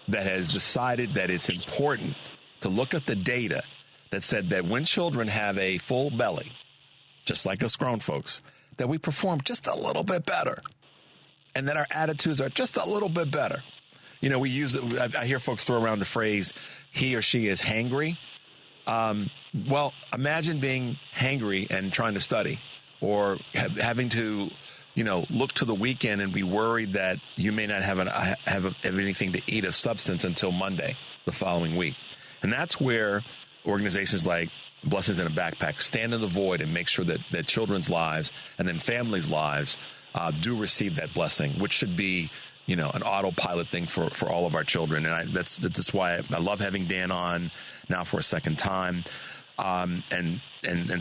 that has decided that it's important to look at the data that said that when children have a full belly, just like us grown folks, that we perform just a little bit better and that our attitudes are just a little bit better. We use it. I hear folks throw around the phrase, he or she is hangry. Well, imagine being hangry and trying to study, or having to, look to the weekend and be worried that you may not have anything to eat of substance until Monday the following week. And that's where organizations like Blessings in a Backpack stand in the void and make sure that children's lives and then families' lives do receive that blessing, which should be, an autopilot thing for all of our children. And that's why I love having Dan on now for a second time. and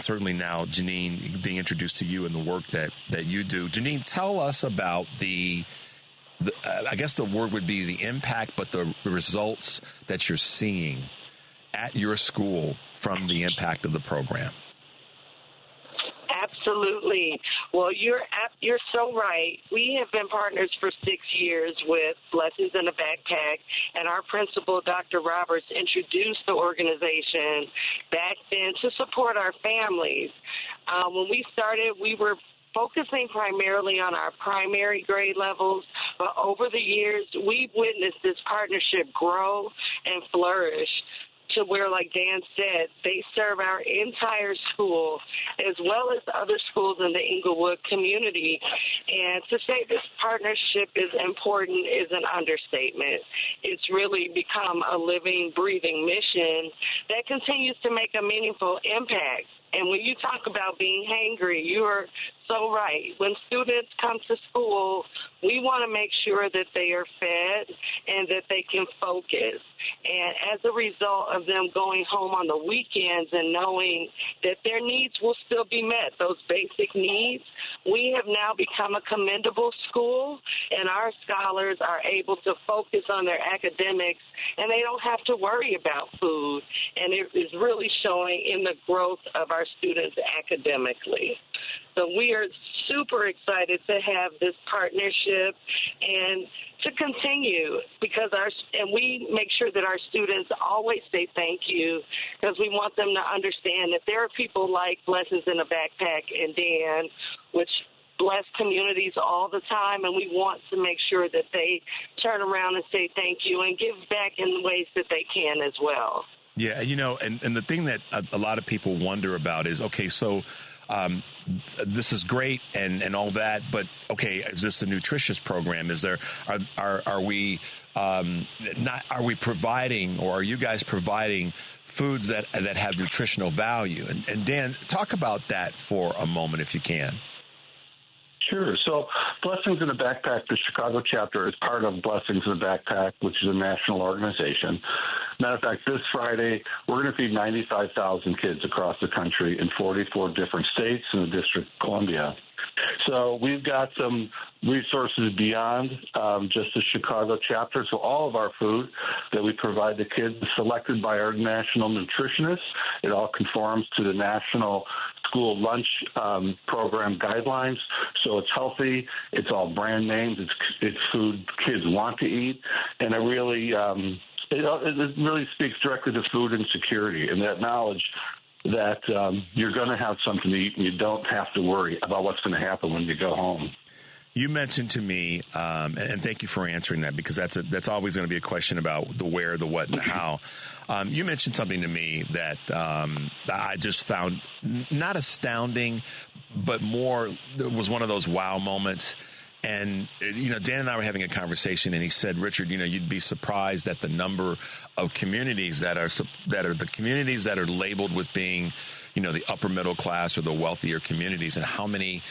certainly now, Janine, being introduced to you and the work that you do. Janine, tell us about I guess the word would be the impact, but the results that you're seeing at your school from the impact of the program. Absolutely. Well, you're so right. We have been partners for 6 years with Blessings in a Backpack, and our principal, Dr. Roberts, introduced the organization back then to support our families. When we started, we were focusing primarily on our primary grade levels, but over the years, we've witnessed this partnership grow and flourish to where, like Dan said, they serve our entire school as well as other schools in the Inglewood community. And to say this partnership is important is an understatement. It's really become a living, breathing mission that continues to make a meaningful impact. And when you talk about being hangry, you are so right. When students come to school, we want to make sure that they are fed and that they can focus. And as a result of them going home on the weekends and knowing that their needs will still be met, those basic needs, we have now become a commendable school, and our scholars are able to focus on their academics, and they don't have to worry about food. And it is really showing in the growth of our students academically. So we are super excited to have this partnership and to continue and we make sure that our students always say thank you, because we want them to understand that there are people like Blessings in a Backpack and Dan, which bless communities all the time, and we want to make sure that they turn around and say thank you and give back in ways that they can as well. Yeah, and the thing that a lot of people wonder about is, okay, so this is great and all that, but okay, is this a nutritious program? Is there are we providing, or are you guys providing foods that have nutritional value? And Dan, talk about that for a moment if you can. Sure. So Blessings in a Backpack, the Chicago chapter, is part of Blessings in a Backpack, which is a national organization. Matter of fact, this Friday, we're going to feed 95,000 kids across the country in 44 different states and the District of Columbia. So we've got some resources beyond just the Chicago chapter. So all of our food that we provide the kids is selected by our national nutritionists. It all conforms to the national school lunch program guidelines. So it's healthy. It's all brand names. It's food kids want to eat. And it really speaks directly to food insecurity and that knowledge that you're going to have something to eat and you don't have to worry about what's going to happen when you go home. You mentioned to me, and thank you for answering that, because that's always going to be a question about the where, the what, and the how. You mentioned something to me that I just found not astounding, but it was one of those wow moments. And, Dan and I were having a conversation, and he said, Richard, you'd be surprised at the number of communities that are the communities that are labeled with being, the upper middle class or the wealthier communities, and how many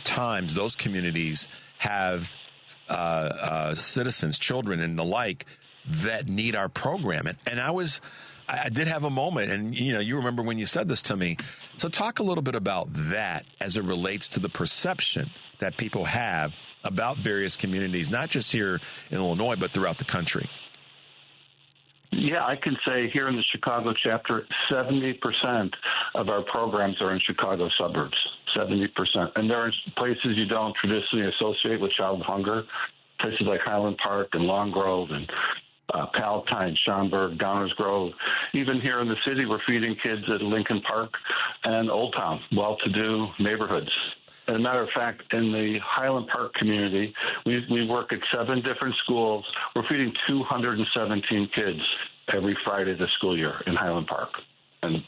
times those communities have citizens, children, and the like that need our program. And I did have a moment, and you remember when you said this to me. So talk a little bit about that as it relates to the perception that people have about various communities, not just here in Illinois, but throughout the country. Yeah, I can say here in the Chicago chapter, 70% of our programs are in Chicago suburbs, 70%. And there are places you don't traditionally associate with child hunger, places like Highland Park and Long Grove and Palatine, Schaumburg, Downers Grove. Even here in the city, we're feeding kids at Lincoln Park and Old Town, well-to-do neighborhoods. As a matter of fact, in the Highland Park community, we work at 7 different schools. We're feeding 217 kids every Friday this school year in Highland Park. And,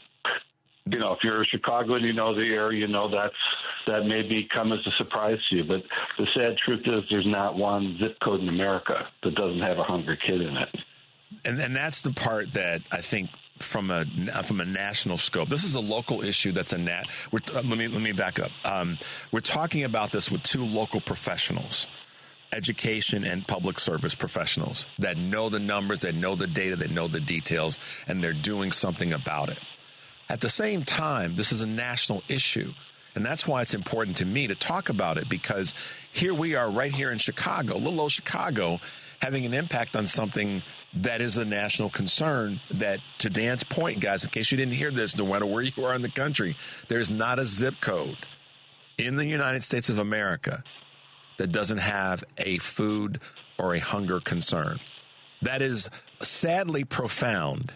if you're a Chicagoan, you know the area, that may come as a surprise to you. But the sad truth is there's not one zip code in America that doesn't have a hungry kid in it. And that's the part that I think from a national scope. This is a local issue that's let me back up. We're talking about this with 2 local professionals, education and public service professionals that know the numbers, that know the data, that know the details, and they're doing something about it. At the same time, this is a national issue. And that's why it's important to me to talk about it, because here we are right here in Chicago, little old Chicago, having an impact on something that is a national concern that, to Dan's point, guys, in case you didn't hear this, no matter where you are in the country, there's not a zip code in the United States of America that doesn't have a food or a hunger concern. That is sadly profound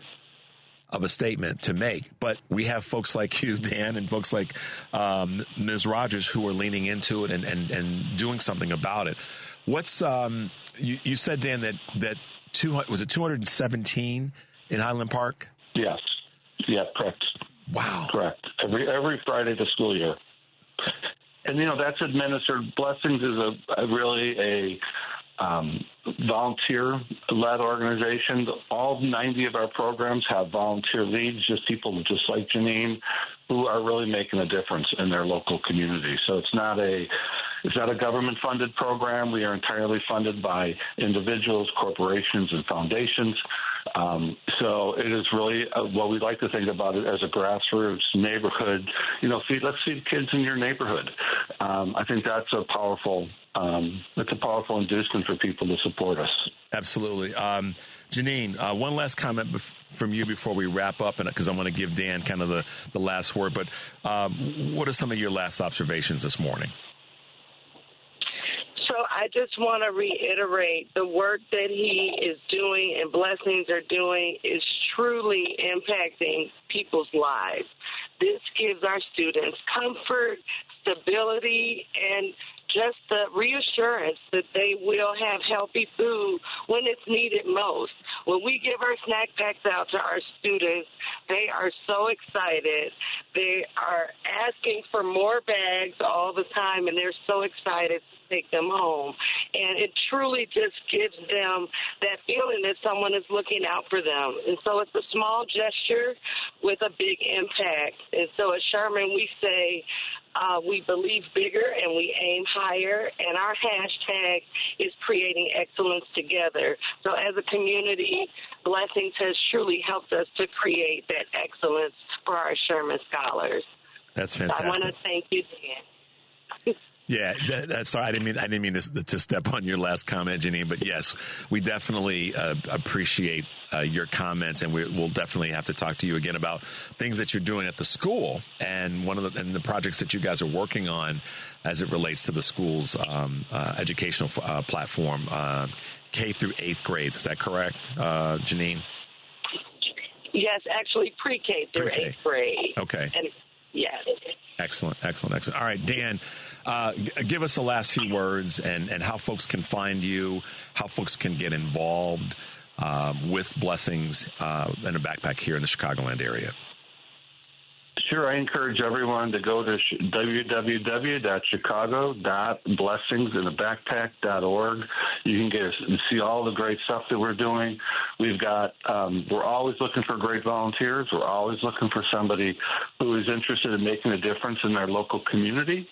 of a statement to make, but we have folks like you, Dan, and folks like Ms. Rogers who are leaning into it and doing something about it. What's you said, Dan, that 217 in Highland Park? Yes. Yeah, correct. Wow. Correct. Every Friday of the school year. And, that's administered. Blessings is a volunteer-led organization. All 90 of our programs have volunteer leads, just people just like Janine, who are really making a difference in their local community. So it's not a government-funded program. We are entirely funded by individuals, corporations, and foundations. So it is really what we like to think about it as a grassroots neighborhood. Let's feed kids in your neighborhood. I think that's a powerful inducement for people to support us. Absolutely. Janine, one last comment from you before we wrap up, because I want to give Dan kind of the last word. But what are some of your last observations this morning? So I just want to reiterate the work that he is doing and Blessings are doing is truly impacting people's lives. This gives our students comfort, stability, and just the reassurance that they will have healthy food when it's needed most. When we give our snack packs out to our students, they are so excited. They are asking for more bags all the time, and they're so excited to take them home. And it truly just gives them that feeling that someone is looking out for them. And so it's a small gesture with a big impact. And so at Sherman, we say, we believe bigger and we aim higher, and our hashtag is creating excellence together. So as a community, Blessings has truly helped us to create that excellence for our Sherman scholars. That's fantastic. So I want to thank you, Dan. Yeah, sorry, I didn't mean to step on your last comment, Janine. But yes, we definitely appreciate your comments, and we'll definitely have to talk to you again about things that you're doing at the school and and the projects that you guys are working on as it relates to the school's educational platform, K through 8th grades. Is that correct, Janine? Yes, actually pre-K through 8th grade. Okay. And yes. Excellent. All right, Dan, give us the last few words and how folks can find you, how folks can get involved with Blessings in a backpack here in the Chicagoland area. Sure. I encourage everyone to go to www.chicago.blessingsinthebackpack.org. You can see all the great stuff that we're doing. We're always looking for great volunteers. We're always looking for somebody who is interested in making a difference in their local community.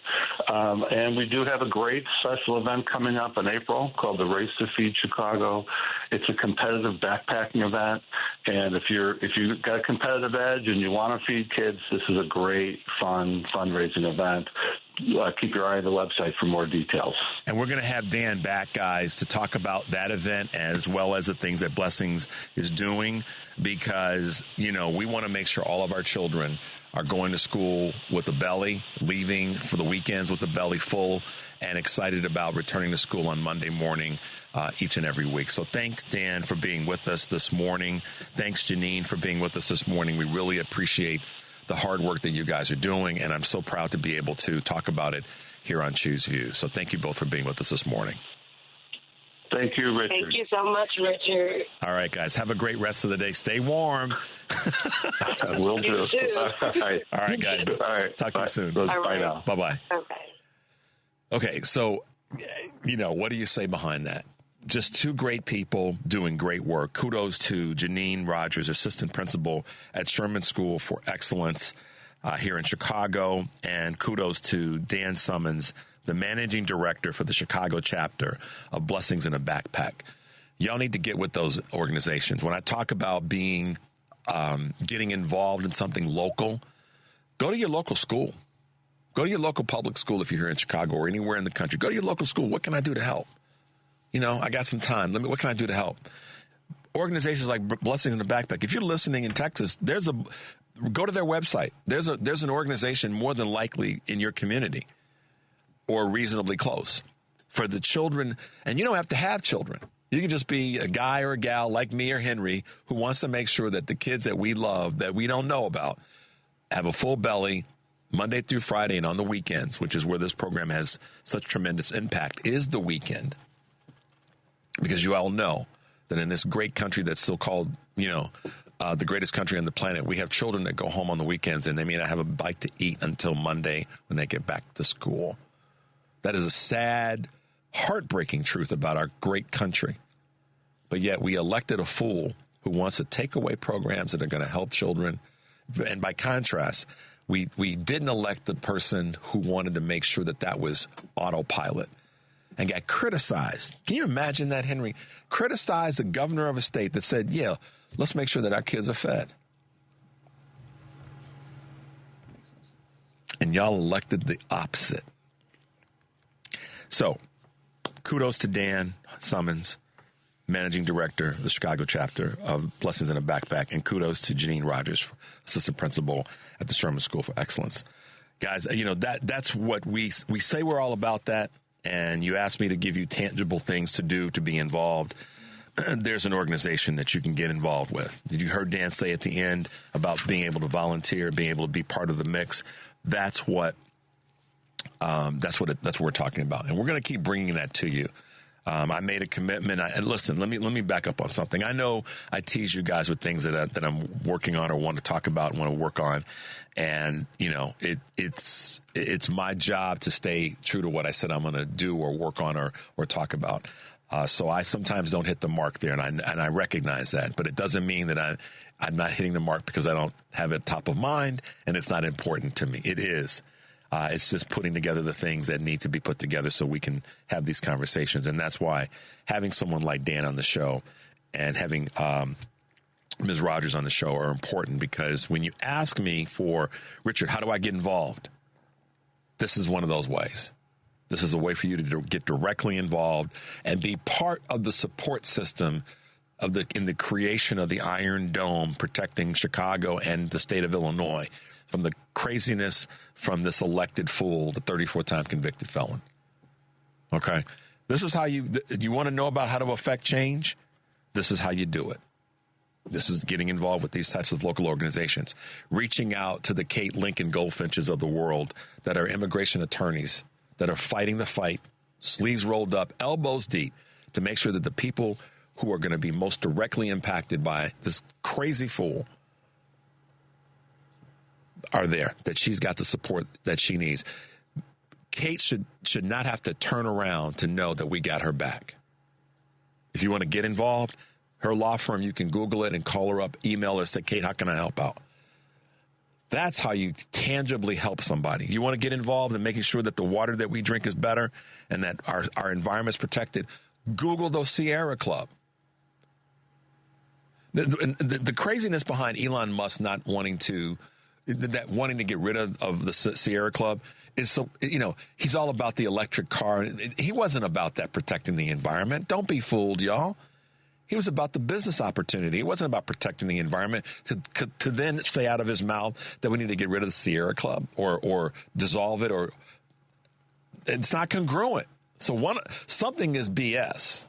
And we do have a great special event coming up in April called the Race to Feed Chicago. It's a competitive backpacking event. And if you've got a competitive edge and you want to feed kids, this is a great, fun fundraising event. Keep your eye on the website for more details. And we're going to have Dan back, guys, to talk about that event as well as the things that Blessings is doing, because, we want to make sure all of our children are going to school with a belly, leaving for the weekends with a belly full, and excited about returning to school on Monday morning each and every week. So thanks, Dan, for being with us this morning. Thanks, Janine, for being with us this morning. We really appreciate the hard work that you guys are doing, and I'm so proud to be able to talk about it here on Choose Views. So thank you both for being with us this morning. Thank you, Richard. Thank you so much, Richard. All right, guys. Have a great rest of the day. Stay warm. Will do. All right, guys. All right. Talk to you soon. Bye now. Bye-bye. Okay. Okay, so, what do you say behind that? Just two great people doing great work. Kudos to Janine Rogers, assistant principal at Sherman School for Excellence here in Chicago, and kudos to Dan Summons, the managing director for the Chicago chapter of Blessings in a Backpack. Y'all need to get with those organizations. When I talk about being getting involved in something local, go to your local school. Go to your local public school if you're here in Chicago or anywhere in the country. Go to your local school. What can I do to help? I got some time. What can I do to help? Organizations like Blessings in the Backpack. If you're listening in Texas, go to their website. There's an organization more than likely in your community or reasonably close for the children. And you don't have to have children. You can just be a guy or a gal like me or Henry who wants to make sure that the kids that we love, that we don't know about, have a full belly Monday through Friday and on the weekends, which is where this program has such tremendous impact, is the weekend. Because you all know that in this great country that's still called, the greatest country on the planet, we have children that go home on the weekends and they may not have a bite to eat until Monday when they get back to school. That is a sad, heartbreaking truth about our great country. But yet we elected a fool who wants to take away programs that are going to help children. And by contrast, we didn't elect the person who wanted to make sure that was autopilot and got criticized. Can you imagine that, Henry? Criticized the governor of a state that said, yeah, let's make sure that our kids are fed. And y'all elected the opposite. So, kudos to Dan Summons, managing director of the Chicago chapter of Blessings in a Backpack, and kudos to Janine Rogers, assistant principal at the Sherman School for Excellence. Guys, that's what we say we're all about that, and you asked me to give you tangible things to do to be involved. There's an organization that you can get involved with. Did you heard Dan say at the end about being able to volunteer, being able to be part of the mix? That's what we're talking about, and we're going to keep bringing that to you. I made a commitment. And listen, let me back up on something. I know I tease you guys with things that I'm working on or want to talk about, want to work on, and it's my job to stay true to what I said I'm going to do or work on or talk about. So I sometimes don't hit the mark there, and I recognize that. But it doesn't mean that I'm not hitting the mark because I don't have it top of mind and it's not important to me. It is. It's just putting together the things that need to be put together so we can have these conversations. And that's why having someone like Dan on the show and having Ms. Rogers on the show are important, because when you ask me for, Richard, how do I get involved? This is one of those ways. This is a way for you to get directly involved and be part of the support system in the creation of the Iron Dome, protecting Chicago and the state of Illinois from the craziness from this elected fool, the 34-time convicted felon. Okay? This is how you want to know about how to affect change? This is how you do it. This is getting involved with these types of local organizations, reaching out to the Kate Lincoln Goldfinches of the world that are immigration attorneys that are fighting the fight, sleeves rolled up, elbows deep, to make sure that the people who are going to be most directly impacted by this crazy fool are there, that she's got the support that she needs. Kate should not have to turn around to know that we got her back. If you want to get involved, her law firm, you can Google it and call her up, email her, say, Kate, how can I help out? That's how you tangibly help somebody. You want to get involved in making sure that the water that we drink is better and that our environment's protected? Google the Sierra Club. The craziness behind Elon Musk not wanting to get rid of the Sierra Club is so, he's all about the electric car. He wasn't about that, protecting the environment. Don't be fooled, y'all. He was about the business opportunity. It wasn't about protecting the environment to then say out of his mouth that we need to get rid of the Sierra Club or dissolve it, or it's not congruent. So something is BS.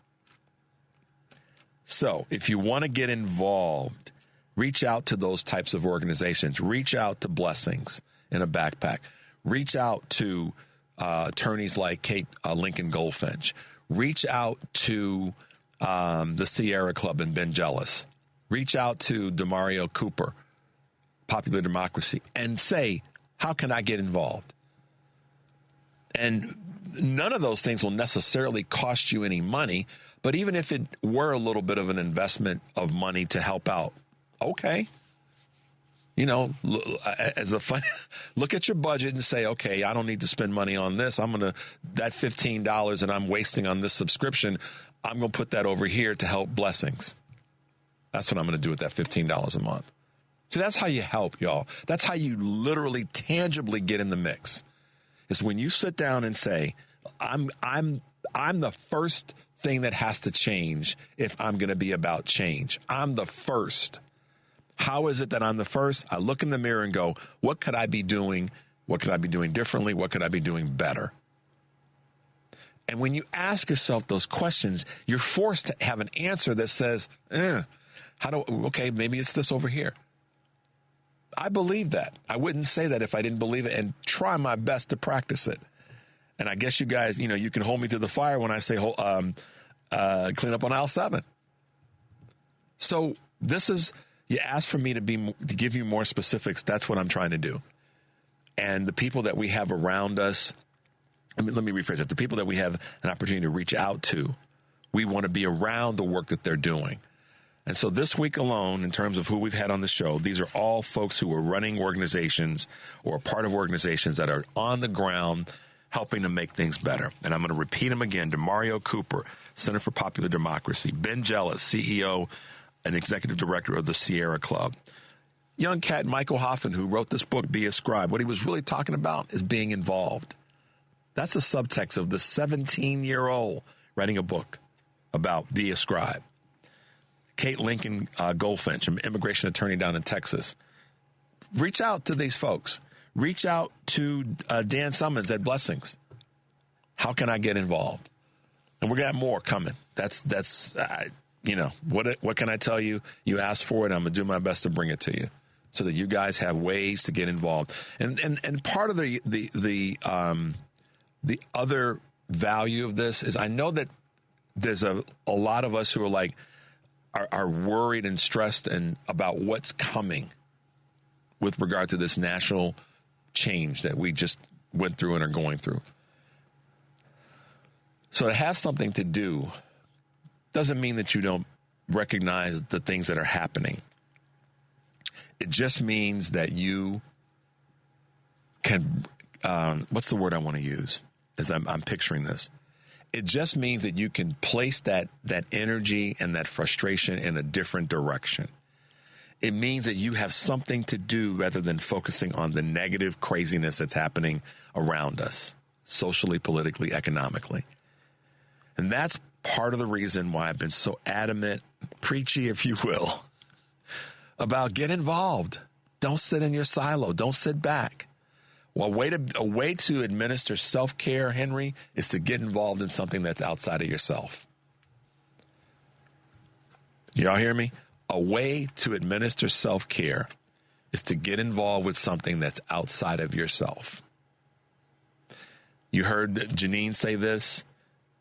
So if you want to get involved, reach out to those types of organizations. Reach out to Blessings in a Backpack. Reach out to attorneys like Kate Lincoln Goldfinch. Reach out to the Sierra Club in Ben Jealous. Reach out to DeMario Cooper, Popular Democracy, and say, how can I get involved? And none of those things will necessarily cost you any money, but even if it were a little bit of an investment of money to help out, okay. As a fun, look at your budget and say, okay, I don't need to spend money on this. That $15 that I'm wasting on this subscription, I'm going to put that over here to help Blessings. That's what I'm going to do with that $15 a month. So that's how you help, y'all. That's how you literally tangibly get in the mix. Is when you sit down and say, I'm the first thing that has to change if I'm going to be about change. I'm the first. How is it that I'm the first? I look in the mirror and go, what could I be doing? What could I be doing differently? What could I be doing better? And when you ask yourself those questions, you're forced to have an answer that says, okay, maybe it's this over here. I believe that. I wouldn't say that if I didn't believe it, and try my best to practice it. And I guess you guys, you can hold me to the fire when I say clean up on aisle 7. So this is, you ask for me to give you more specifics. That's what I'm trying to do. And the people that we have around us, let me rephrase it. The people that we have an opportunity to reach out to, we want to be around the work that they're doing. And so this week alone, in terms of who we've had on the show, these are all folks who are running organizations or a part of organizations that are on the ground helping to make things better. And I'm going to repeat them again. DeMario Cooper, Center for Popular Democracy. Ben Jealous, CEO and Executive Director of the Sierra Club. Young cat Michael Hoffman, who wrote this book, Be a Scribe. What he was really talking about is being involved. That's the subtext of the 17-year-old writing a book about Be a Scribe. Kate Lincoln Goldfinch, an immigration attorney down in Texas. Reach out to these folks. Reach out to Dan Summons at Blessings. How can I get involved? And we're going to have more coming. That's what can I tell you? You asked for it. I'm going to do my best to bring it to you so that you guys have ways to get involved. And part of the other value of this is I know that there's a lot of us who are like, are worried and stressed and about what's coming with regard to this national change that we just went through and are going through. So to have something to do doesn't mean that you don't recognize the things that are happening. It just means that you can, what's the word I want to use as I'm picturing this? It just means that you can place that energy and that frustration in a different direction. It means that you have something to do rather than focusing on the negative craziness that's happening around us, socially, politically, economically. And that's part of the reason why I've been so adamant, preachy, if you will, about get involved. Don't sit in your silo. Don't sit back. Well, a way to administer self-care, Henry, is to get involved in something that's outside of yourself. Y'all hear me? A way to administer self-care is to get involved with something that's outside of yourself. You heard Janine say this,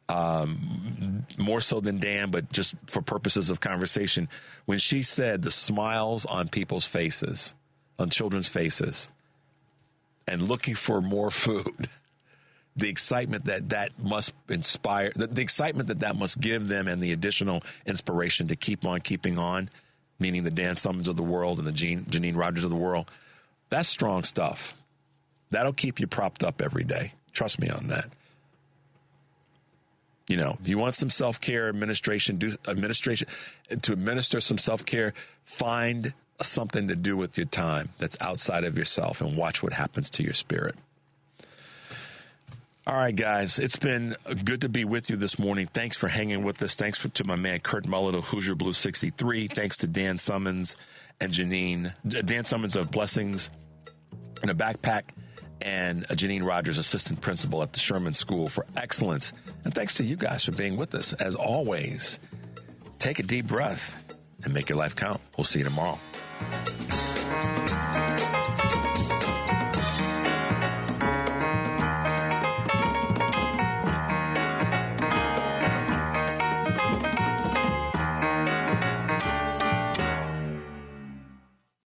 more so than Dan, but just for purposes of conversation, when she said the smiles on people's faces, on children's faces, and looking for more food, the excitement that must inspire, the excitement that must give them, and the additional inspiration to keep on keeping on, meaning the Dan Summons of the world and the Janine Rogers of the world, that's strong stuff. That'll keep you propped up every day. Trust me on that. You want some self-care to administer some self-care, find something to do with your time that's outside of yourself and watch what happens to your spirit. All right, guys, it's been good to be with you this morning. Thanks for hanging with us. Thanks to my man, Kurt Mullet of Hoosier Blue 63. Thanks to Dan Summons and Janine. Dan Summons of Blessings in a Backpack, and Janine Rogers, assistant principal at the Sherman School for Excellence. And thanks to you guys for being with us. As always, take a deep breath and make your life count. We'll see you tomorrow.